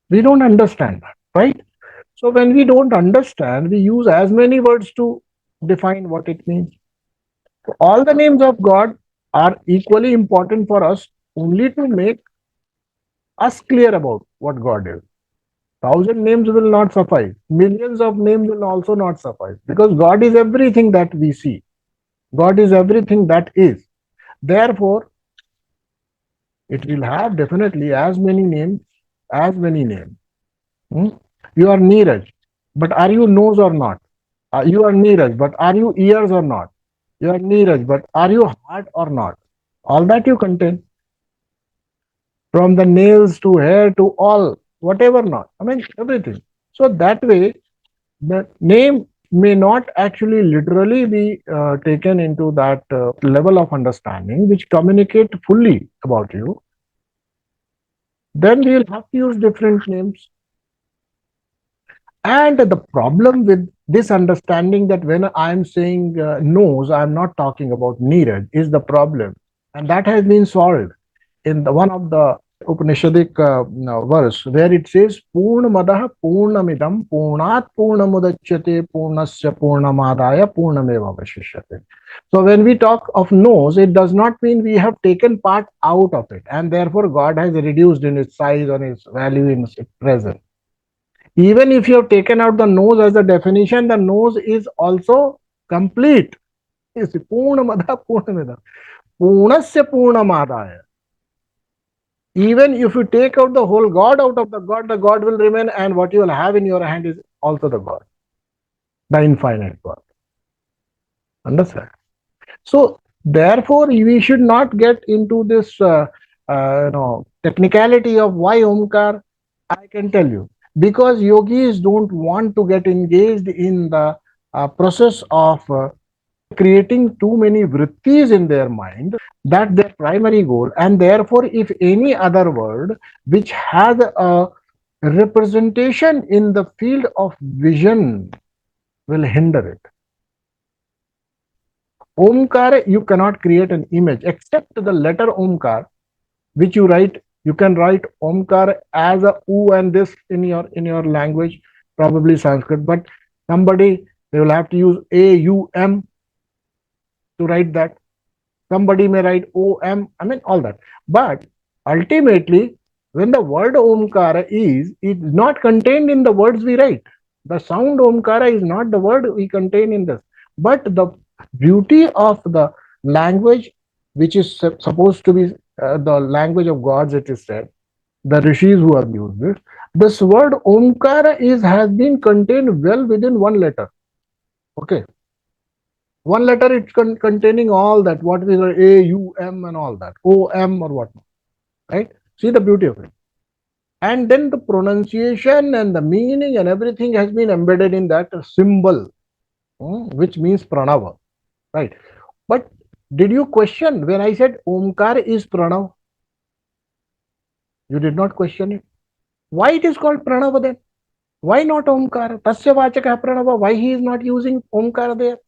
We don't understand that, right? So when we don't understand, we use as many words to define what it means. So all the names of God are equally important for us only to make us clear about what God is. 1,000 names will not suffice. Millions of names will also not suffice, because God is everything that we see. God is everything that is. Therefore, it will have definitely as many names, as many names. You are Neeraj, but are you nose or not? You are Neeraj, but are you ears or not? You are Neeraj, but are you heart or not? All that you contain. From the nails to hair to all, whatever not. I mean, everything. So that way, the name may not actually literally be taken into that level of understanding which communicate fully about you. Then we'll have to use different names. And the problem with this understanding that when I'm saying nose, I'm not talking about Neeraj is the problem. And that has been solved in the one of the Upanishadic verse where it says Purnamadaha Purnamidam Purnat Purnamudachyate Purnasya Purnamadaya Purnameva Vashishyate. So when we talk of nose, it does not mean we have taken part out of it, and therefore God has reduced in its size or its value in its presence. Even if you have taken out the nose as a definition, the nose is also complete. Purnamadaha Purnamidam Purnasya Purnamadaya. Even if you take out the whole God out of the God will remain, and what you will have in your hand is also the God. the infinite God. Understand? So therefore, we should not get into this technicality of why Omkar. I can tell you, because yogis don't want to get engaged in the process of creating too many vrittis in their mind. That their primary goal, and therefore, if any other word which has a representation in the field of vision will hinder it. Omkar, you cannot create an image except the letter Omkar, which you write. You can write Omkar as a U and this in your language, probably Sanskrit. But somebody, they will have to use AUM to write that. Somebody may write OM. I mean all that. But ultimately, when the word Omkara is not contained in the words we write. The sound Omkara is not the word we contain in this. But the beauty of the language, which is supposed to be the language of gods, it is said, the rishis who have used this word Omkara has been contained well within one letter. Okay. One letter, it's containing all that, what is A, U, M and all that, O, M or what, right? See the beauty of it. And then the pronunciation and the meaning and everything has been embedded in that symbol, which means Pranava, right? But did you question when I said Omkar is Pranav? You did not question it. Why it is called Pranava then? Why not Omkar? Tasya vachaka Pranava. Why he is not using Omkar there?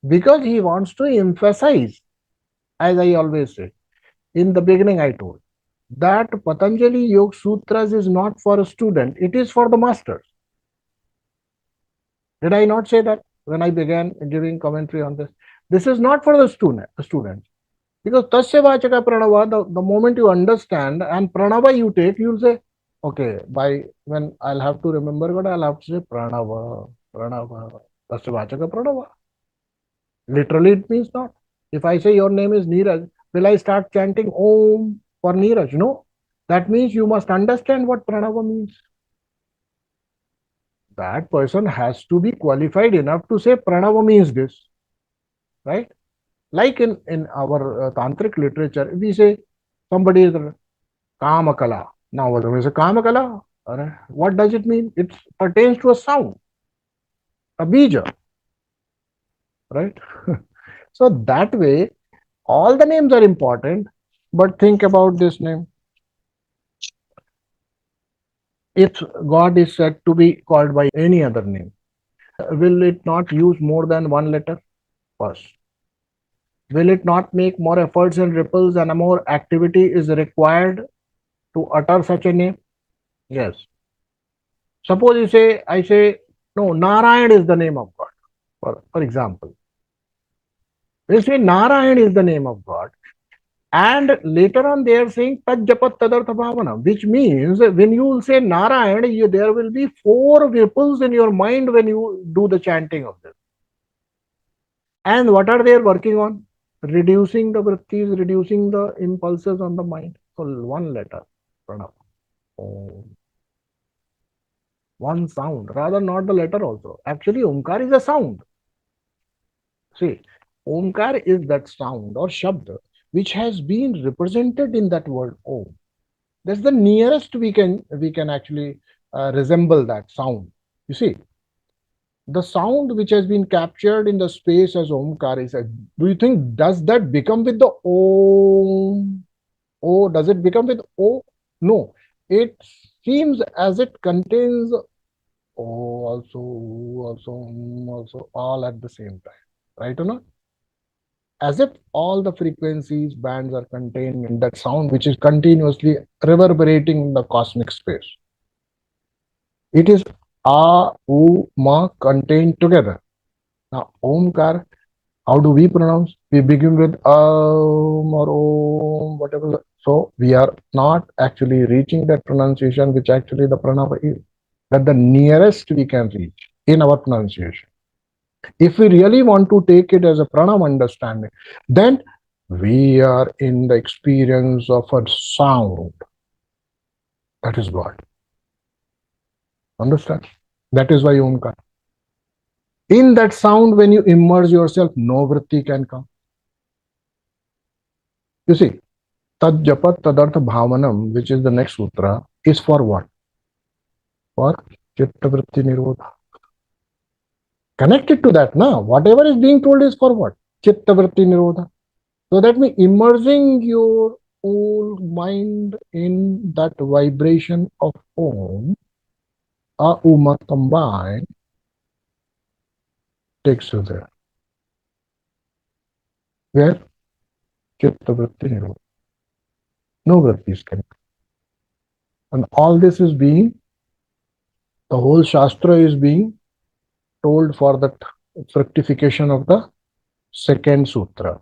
Because he wants to emphasize, as I always say, in the beginning I told, that Patanjali Yoga Sutras is not for a student, it is for the masters. Did I not say that when I began giving commentary on this? This is not for the students. Because Tasya Vachaka Pranava, the moment you understand and Pranava you take, you'll say, okay, by when I'll have to remember God, I'll have to say Pranava, Pranava, Tasya Vachaka Pranava. Literally, it means not. If I say your name is Neeraj, will I start chanting Om for Neeraj? No. That means you must understand what Pranava means. That person has to be qualified enough to say Pranava means this, right? Like in our tantric literature, we say somebody is Kamakala. Now, what is a Kamakala? What does it mean? It pertains to a sound, a bija, right? So that way, all the names are important, but think about this name. If God is said to be called by any other name, will it not use more than one letter? First. Will it not make more efforts and ripples and a more activity is required to utter such a name? Yes. Suppose I say, no, Narayan is the name of God, for example. They say Narayan is the name of God. And later on, they are saying Tajjapat Tadartha Bhavana, which means when you will say Narayan, there will be 4 ripples in your mind when you do the chanting of this. And what are they working on? Reducing the vrittis, reducing the impulses on the mind. So one letter, Pranav. One sound, rather not the letter also. Actually, Omkar is a sound. See, Omkar is that sound or Shabd which has been represented in that word Om. That's the nearest we can actually resemble that sound. You see, the sound which has been captured in the space as Omkar is. Do you think does that become with the Om? Oh, does it become with O? No, it seems as it contains O also, U also, also, all at the same time, right or not? As if all the frequencies bands are contained in that sound which is continuously reverberating in the cosmic space. It is A, U, Ma contained together. Now, Omkar, how do we pronounce? We begin with or Om, whatever. So, we are not actually reaching that pronunciation which actually the Pranava is. That the nearest we can reach in our pronunciation. If we really want to take it as a pranam understanding, then we are in the experience of a sound. That is God. Understand? That is why Omkar. In that sound, when you immerse yourself, no vritti can come. You see, Tad Japat Tadartha Bhavanam, which is the next sutra, is for what? For Chitta Vritti Nirodha. Connected to that, now, whatever is being told is for what? Chitta Vritti Nirodha. So that means immersing your whole mind in that vibration of Om, a Uma combined, takes you there. Where? Chitta Vritti Nirodha. No vrittis can. And all this is being, the whole Shastra is being told for that fructification of the second sutra.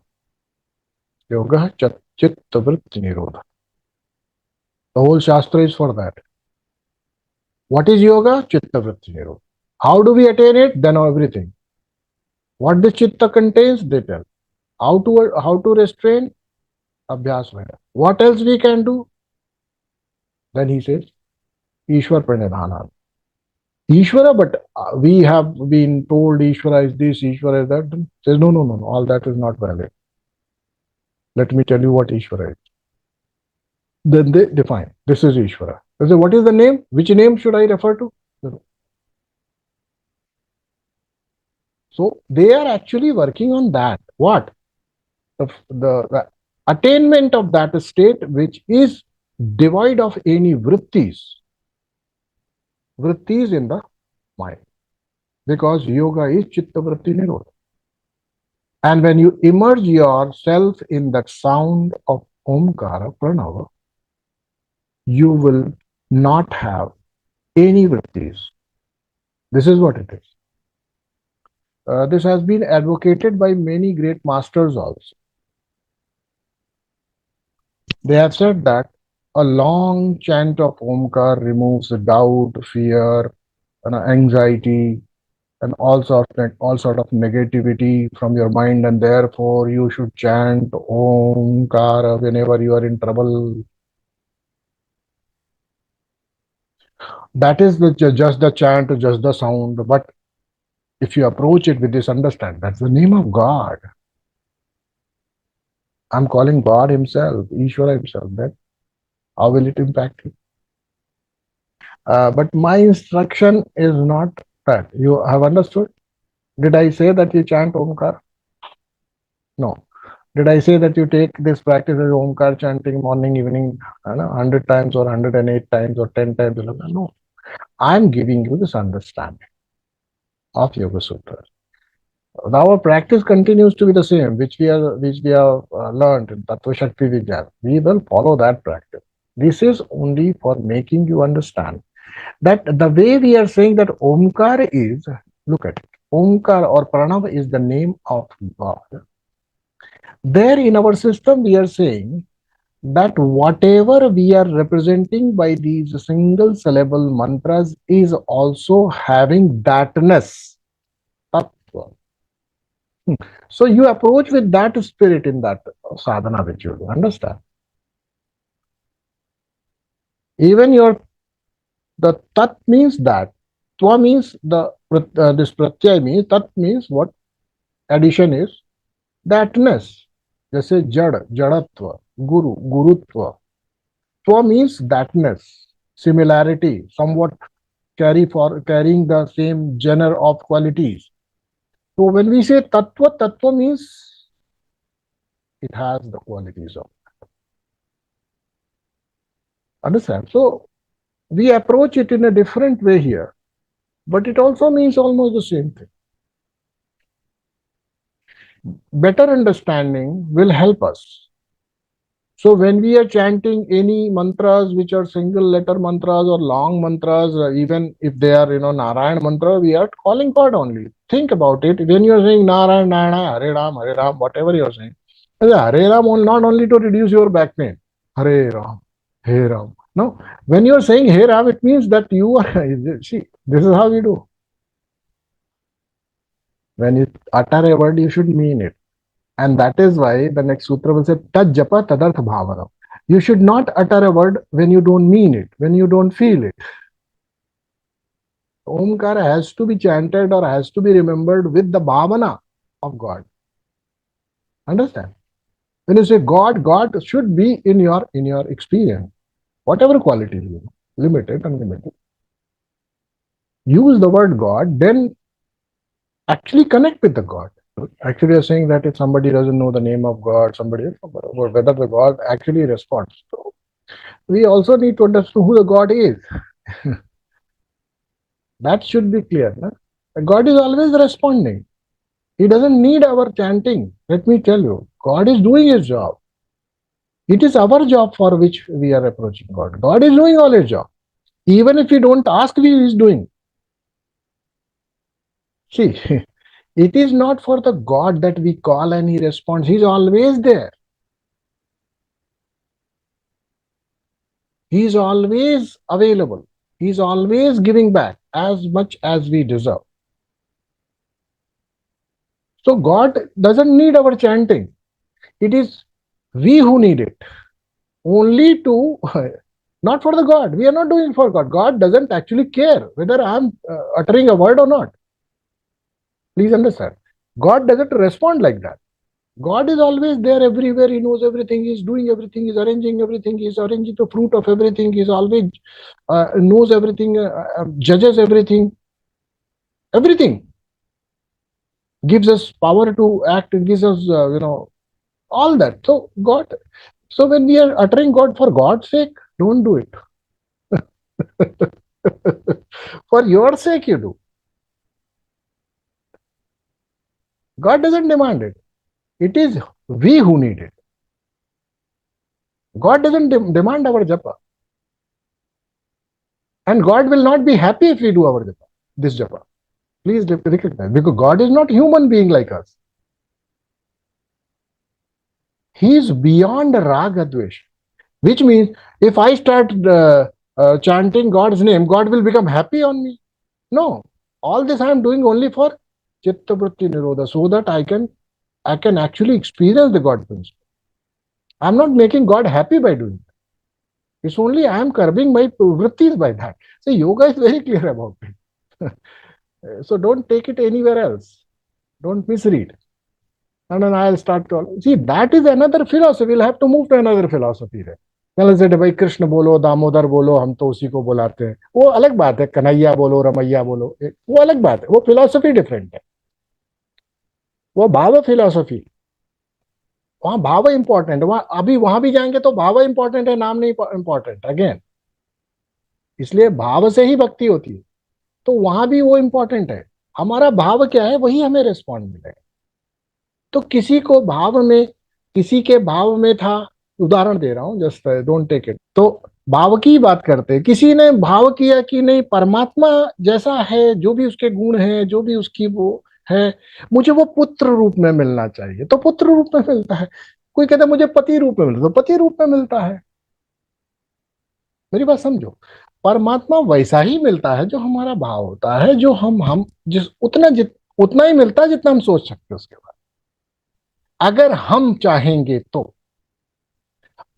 Yoga Chitta Vritti Nirodha. The whole Shastra is for that. What is yoga? Chitta Vritti Nirodha. How do we attain it? Then everything. What the Chitta contains, they tell. How to restrain? Abhyas Veda. What else we can do? Then he says, Ishwar Pranidhana. Ishvara, but we have been told Ishvara is this, Ishvara is that. Then says, no, all that is not valid. Let me tell you what Ishvara is. Then they define, this is Ishvara. They say, what is the name? Which name should I refer to? So they are actually working on that. What? The attainment of that state which is devoid of any vrittis. Vrittis in the mind. Because yoga is chitta vritti nirodha. And when you immerse yourself in that sound of Omkara, Pranava, you will not have any vrittis. This is what it is. This has been advocated by many great masters also. They have said that a long chant of Omkar removes doubt, fear, anxiety, and all sort of negativity from your mind, and therefore you should chant Omkara whenever you are in trouble. That is just the chant, just the sound. But if you approach it with this understanding, that's the name of God. I'm calling God Himself, Ishvara Himself. Then how will it impact you? But my instruction is not that. You have understood? Did I say that you chant Omkar? No. Did I say that you take this practice as Omkar chanting morning, evening, 100 times or 108 times or 10 times? No. I'm giving you this understanding of Yoga Sutras. Our practice continues to be the same, which we have learned in Tattva Shakti Vigyan. We will follow that practice. This is only for making you understand that the way we are saying that Omkar is, look at it, Omkar or Pranav is the name of God. There in our system, we are saying that whatever we are representing by these single syllable mantras is also having thatness. Tattva. So you approach with that spirit in that sadhana which you do. Understand? Even the tat means that. Tva means this pratyay means, tat means what? Addition is thatness. Jaise jad, jadatva, guru, gurutva. Tva means thatness, similarity, somewhat carrying the same genre of qualities. So when we say tattva, tattva means it has the qualities of. Understand? So we approach it in a different way here, but it also means almost the same thing. Better understanding will help us. So when we are chanting any mantras which are single letter mantras or long mantras, even if they are Narayan mantra, we are calling God only. Think about it. When you are saying Narayan, Narayan, Hare Ram, whatever you are saying, Hare Ram not only to reduce your back pain. Hare Ram, Hare Ram. No, when you are saying Hare Ram, it means that you are. See, this is how we do. When you utter a word, you should mean it. And that is why the next sutra will say, Tad japa tadartha bhavana. You should not utter a word when you don't mean it, when you don't feel it. Omkara has to be chanted or has to be remembered with the bhavana of God. Understand? When you say God, God should be in your experience, whatever quality you know, limited, unlimited. Use the word God, then actually connect with the God. Actually, you're saying that if somebody doesn't know the name of God, somebody or whether the God actually responds. So we also need to understand who the God is. That should be clear. No? God is always responding. He doesn't need our chanting. Let me tell you, God is doing his job. It is our job for which we are approaching God. God is doing all his job. Even if we don't ask, he is doing. See, it is not for the God that we call and he responds. He's always there. He is always available. He is always giving back as much as we deserve. So God doesn't need our chanting. It is we who need it. Only to, not for the God. We are not doing for God. God doesn't actually care whether I'm uttering a word or not. Please understand. God doesn't respond like that. God is always there everywhere. He knows everything. He's doing everything. He's arranging everything. He's arranging the fruit of everything. He's always knows everything, judges everything. Everything gives us power to act. It gives us, all that. So God. So when we are uttering God for God's sake, don't do it. For your sake, you do. God doesn't demand it. It is we who need it. God doesn't demand our japa. And God will not be happy if we do our japa, this japa. Please recognize, because God is not human being like us. He is beyond raga dvesh, which means if I start chanting God's name, God will become happy on me. No, all this I am doing only for chitta vritti nirodha, so that I can actually experience the God principle. I am not making God happy by doing that. It's only I am curbing my vrittis by that. So yoga is very clear about it. So don't take it anywhere else. Don't misread. And then I'll start to see that is another philosophy. We'll have to move to another philosophy there. पहले से भाई कृष्ण बोलो दामोदर बोलो हम तो उसी को बुलाते हैं, वो अलग बात है. कन्हैया बोलो रमैया बोलो वो अलग बात है. वो फिलॉसफी डिफरेंट है. वो भाव फिलॉसफी. वहां भाव इंपॉर्टेंट. वहां अभी वहां भी जाएंगे तो भाव इंपॉर्टेंट है, नाम नहीं इंपॉर्टेंट. अगेन इसलिए भाव से ही भक्ति होती है. तो वहां भी वो इंपॉर्टेंट है. हमारा भाव क्या है वही हमें रिस्पॉन्ड मिलेगा. तो किसी को भाव में, किसी के भाव में था, उदाहरण दे रहा हूं, जस्ट डोंट टेक इट. तो भाव की बात करते हैं. किसी ने भाव किया कि नहीं परमात्मा जैसा है, जो भी उसके गुण है, जो भी उसकी वो है, मुझे वो पुत्र रूप में मिलना चाहिए, तो पुत्र रूप में मिलता है. कोई कहता है मुझे पति रूप में मिलता है, तो पति रूप में मिलता है. मेरी बात समझो. परमात्मा वैसा ही मिलता है जो हमारा भाव होता है, जो हम जिस उतना ही मिलता है जितना हम सोच सकते हैं उसके बाद, अगर हम चाहेंगे तो.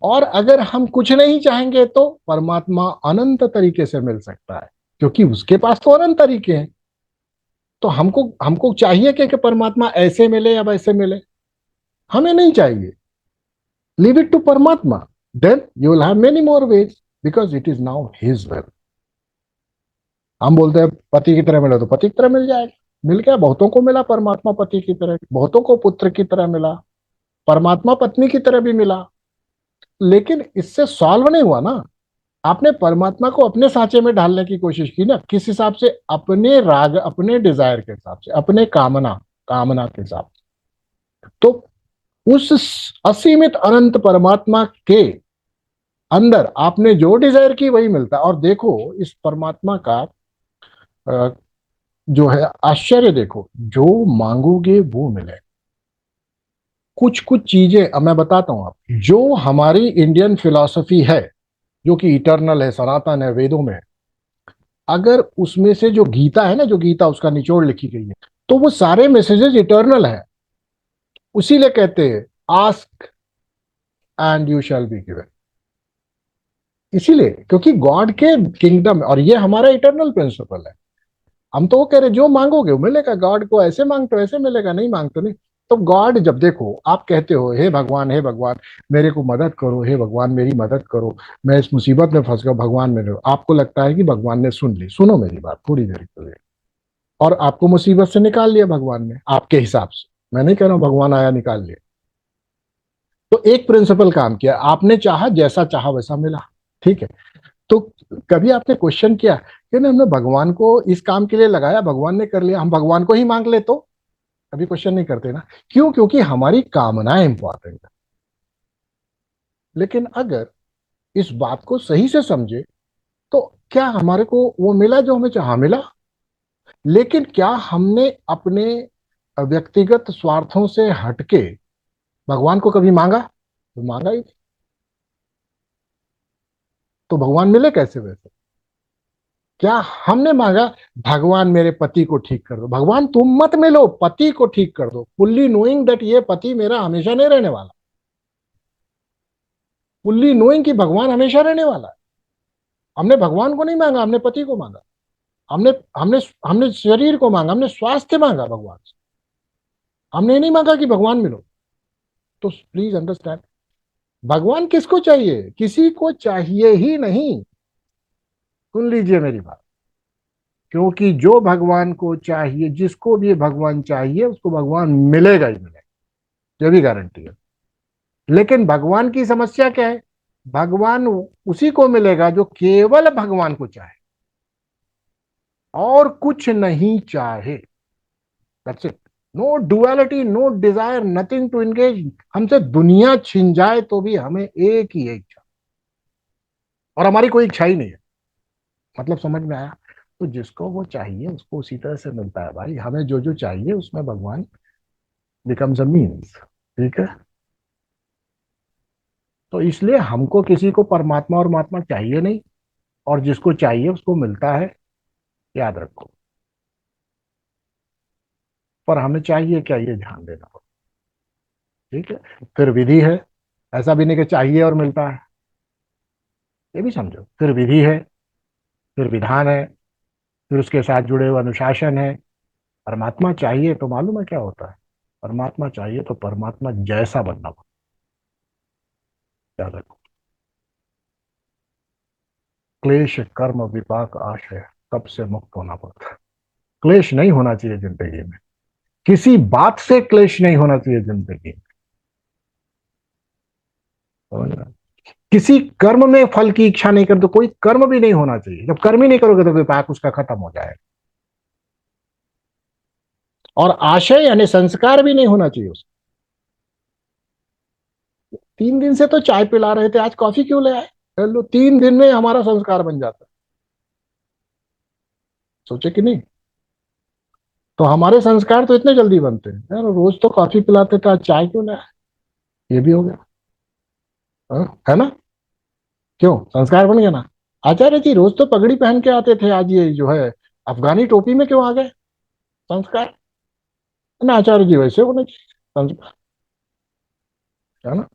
और अगर हम कुछ नहीं चाहेंगे तो परमात्मा अनंत तरीके से मिल सकता है, क्योंकि उसके पास तो अनंत तरीके हैं. तो हमको हमको चाहिए कि परमात्मा ऐसे मिले या वैसे मिले. हमें नहीं चाहिए. लीव इट टू परमात्मा. Then you will have many more ways, because it is now his will. हम बोलते हैं पति की तरह मिला तो पति की तरह मिल जाएगा. मिल गया. बहुतों को मिला परमात्मा पति की तरह, बहुतों को पुत्र की तरह मिला, परमात्मा पत्नी की तरह भी मिला. लेकिन इससे सॉल्व नहीं हुआ ना. आपने परमात्मा को अपने सांचे में ढालने की कोशिश की ना, किस हिसाब से, अपने राग, अपने डिजायर के हिसाब से, अपने कामना के हिसाब से. तो उस असीमित अनंत परमात्मा के अंदर आपने जो डिजायर की वही मिलता है. और देखो इस परमात्मा का जो है आश्चर्य देखो, जो मांगोगे वो मिले. कुछ कुछ चीजें अब मैं बताता हूं आप, जो हमारी इंडियन फिलॉसफी है, जो कि इटर्नल है, सनातन है, वेदों में, अगर उसमें से जो गीता है ना, जो गीता उसका निचोड़ लिखी गई है, तो वो सारे मैसेजेस इटर्नल है. उसीलिए कहते हैं ask and you shall be given. इसीलिए क्योंकि गॉड के किंगडम, और ये हमारा इटर्नल प्रिंसिपल है. हम तो वो कह रहे जो मांगोगे वो मिलेगा, गॉड को ऐसे मांगते हो ऐसे मिलेगा, नहीं मांगते नहीं। तो गॉड जब देखो आप कहते हो हे भगवान मेरे को मदद करो, हे भगवान मेरी मदद करो, मैं इस मुसीबत में फंस गया, भगवान मेरे, आपको लगता है कि भगवान ने सुन ली, सुनो मेरी बात थोड़ी देर के लिए, और आपको मुसीबत से निकाल लिया भगवान ने आपके हिसाब से, मैं नहीं कह रहा हूं भगवान आया निकाल लिया। तो एक प्रिंसिपल काम किया आपने, चाहा जैसा चाहा वैसा मिला, ठीक है। तो कभी आपने क्वेश्चन किया कि ना हमने भगवान को इस काम के लिए लगाया, भगवान ने कर लिया, हम भगवान को ही मांग ले तो? कभी क्वेश्चन नहीं करते ना, क्यों? क्योंकि हमारी कामनाएं इंपॉर्टेंट है। लेकिन अगर इस बात को सही से समझे तो क्या हमारे को वो मिला जो हमें चाहा? मिला। लेकिन क्या हमने अपने व्यक्तिगत स्वार्थों से हटके भगवान को कभी मांगा? तो मांगा ही नहीं। तो भगवान मिले कैसे वैसे? क्या हमने मांगा भगवान मेरे पति को ठीक कर दो? भगवान तुम मत मिलो, पति को ठीक कर दो, फुल्ली नोइंग दैट ये पति मेरा हमेशा नहीं रहने वाला, फुल्ली नोइंग कि भगवान हमेशा रहने वाला है। हमने भगवान को नहीं मांगा, हमने पति को मांगा। हमने हमने हमने शरीर को मांगा, हमने स्वास्थ्य मांगा भगवान से। हमने नहीं मांगा कि भगवान मिलो। तो प्लीज अंडरस्टैंड, भगवान किसको चाहिए? किसी को चाहिए ही नहीं। सुन लीजिए मेरी बात, क्योंकि जो भगवान को चाहिए, जिसको भी भगवान चाहिए उसको भगवान मिलेगा ही मिलेगा, ये भी गारंटी है। लेकिन भगवान की समस्या क्या है? भगवान उसी को मिलेगा जो केवल भगवान को चाहे और कुछ नहीं चाहे। That's it. No duality, no desire, nothing to engage. हमसे दुनिया छिन जाए तो भी हमें एक ही है इच्छा, और हमारी कोई इच्छा ही नहीं है। मतलब समझ में आया? तो जिसको वो चाहिए उसको उसी तरह से मिलता है भाई, हमें जो जो चाहिए उसमें भगवान बिकम्स अ मीन्स। ठीक है। तो इसलिए हमको किसी को परमात्मा और महात्मा चाहिए नहीं, और जिसको चाहिए उसको मिलता है, याद रखो। पर हमें चाहिए क्या, ये ध्यान देना होगा। ठीक है। फिर विधि है, ऐसा भी नहीं कि चाहिए और मिलता है, ये भी समझो। फिर विधि है, फिर विधान है, फिर उसके साथ जुड़े हुए अनुशासन है। परमात्मा चाहिए तो मालूम है क्या होता है? परमात्मा चाहिए तो परमात्मा जैसा बनना पड़ता है, याद रखो। क्लेश कर्म विपाक आशय, कब से मुक्त होना पड़ता है। क्लेश नहीं होना चाहिए जिंदगी में, किसी बात से क्लेश नहीं होना चाहिए जिंदगी में, समझ रहे हैं? किसी कर्म में फल की इच्छा नहीं कर, तो कोई कर्म भी नहीं होना चाहिए। जब कर्म ही नहीं करोगे तो विपाक उसका खत्म हो जाएगा। और आशय यानी संस्कार भी नहीं होना चाहिए उसका। 3 दिन से तो चाय पिला रहे थे, आज कॉफी क्यों ले आए? लो, 3 दिन में हमारा संस्कार बन जाता है। सोचे कि नहीं? तो हमारे संस्कार तो इतने जल्दी बनते हैं यार, रोज तो कॉफी पिलाते थे, आज चाय क्यों ले आए? ये भी हो गया। है ना? क्यों? संस्कार बन गया ना। आचार्य जी रोज तो पगड़ी पहन के आते थे, आज ये जो है अफगानी टोपी में क्यों आ गए? संस्कार। है ना आचार्य जी, वैसे होने चाहिए संस्कार। है ना?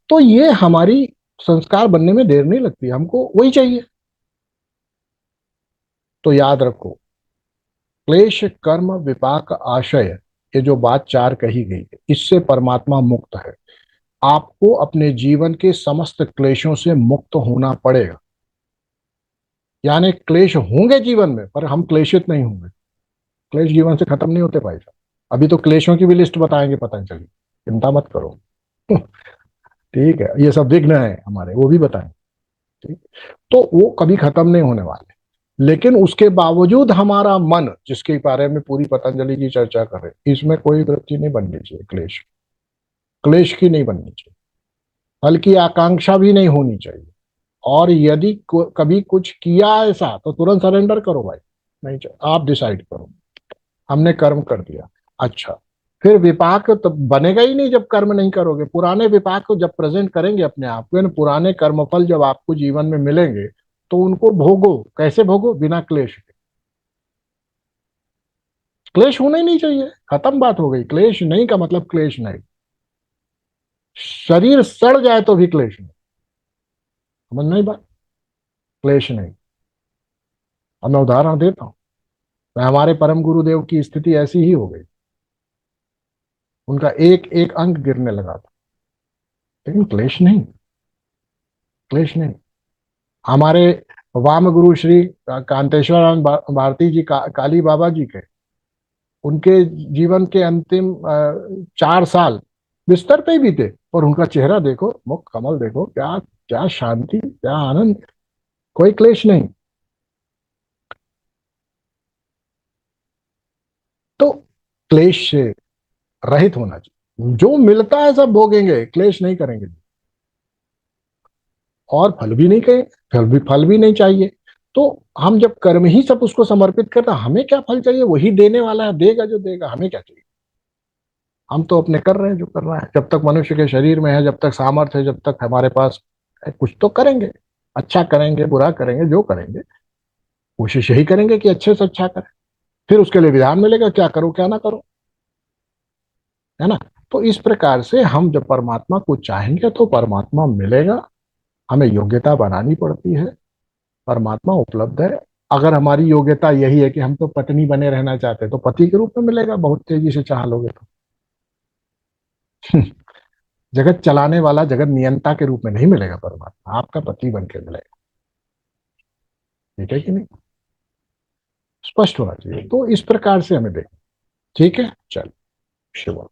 तो ये हमारी संस्कार बनने में देर नहीं लगती, हमको वही चाहिए। तो याद रखो, क्लेश कर्म विपाक आशय, ये जो बात चार कही गई है, इससे परमात्मा मुक्त है। आपको अपने जीवन के समस्त क्लेशों से मुक्त होना पड़ेगा। यानी क्लेश होंगे जीवन में, पर हम क्लेशित नहीं होंगे। क्लेश जीवन से खत्म नहीं होते भाई साहब। अभी तो क्लेशों की भी लिस्ट बताएंगे पतंजलि, चिंता मत करो। ठीक है, ये सब विघ्न है हमारे, वो भी बताएंगे। ठीक। तो वो कभी खत्म नहीं होने वाले। लेकिन उसके बावजूद हमारा मन, जिसके बारे में पूरी पतंजलि की चर्चा कर रहे, इसमें कोई वृत्ति नहीं बननी चाहिए, क्लेश, क्लेश की नहीं बननी चाहिए, फल की आकांक्षा भी नहीं होनी चाहिए। और यदि कभी कुछ किया ऐसा तो तुरंत सरेंडर करो भाई, नहीं चाहिए, आप डिसाइड करो। हमने कर्म कर दिया, अच्छा, फिर विपाक तो बनेगा ही नहीं जब कर्म नहीं करोगे। पुराने विपाक को जब प्रेजेंट करेंगे अपने आप को, पुराने कर्मफल जब आपको जीवन में मिलेंगे, तो उनको भोगो। कैसे भोगो? बिना क्लेश के। क्लेश होना ही नहीं चाहिए, खत्म बात हो गई। क्लेश नहीं का मतलब क्लेश नहीं। शरीर सड़ जाए तो भी क्लेश नहीं। समझ नहीं बात? क्लेश नहीं। अब मैं उदाहरण देता हूं। हमारे परम गुरुदेव की स्थिति ऐसी ही हो गई, उनका एक एक अंक गिरने लगा था, लेकिन क्लेश नहीं, क्लेश नहीं। हमारे वाम गुरु श्री कांतेश्वर भारती जी काली बाबा जी के, उनके जीवन के अंतिम 4 साल बिस्तर पे ही बीते, और उनका चेहरा देखो, मुख कमल देखो, क्या क्या शांति, क्या आनंद, कोई क्लेश नहीं। तो क्लेश से रहित होना चाहिए, जो मिलता है सब भोगेंगे, क्लेश नहीं करेंगे, और फल भी नहीं कहें, फल भी नहीं चाहिए। तो हम जब कर्म ही सब उसको समर्पित करते, हमें क्या फल चाहिए, वही देने वाला है, देगा जो देगा, हमें क्या चाहिए। हम तो अपने कर रहे हैं जो कर रहा है, जब तक मनुष्य के शरीर में है, जब तक सामर्थ्य है, जब तक हमारे पास है, कुछ तो करेंगे, अच्छा करेंगे, बुरा करेंगे, जो करेंगे कोशिश यही करेंगे कि अच्छे से अच्छा करें। फिर उसके लिए विधान मिलेगा, क्या करो क्या ना करो, है ना। तो इस प्रकार से हम जब परमात्मा को चाहेंगे तो परमात्मा मिलेगा। हमें योग्यता बनानी पड़ती है, परमात्मा उपलब्ध है। अगर हमारी योग्यता यही है कि हम तो पत्नी बने रहना चाहते हैं, तो पति के रूप में मिलेगा, बहुत तेजी से चाह लोगे तो। जगत चलाने वाला, जगत नियंता के रूप में नहीं मिलेगा परमात्मा, आपका पति बन के मिलेगा। ठीक है कि नहीं, स्पष्ट होना चाहिए। तो इस प्रकार से हमें देखें। ठीक है, चल, शुभ।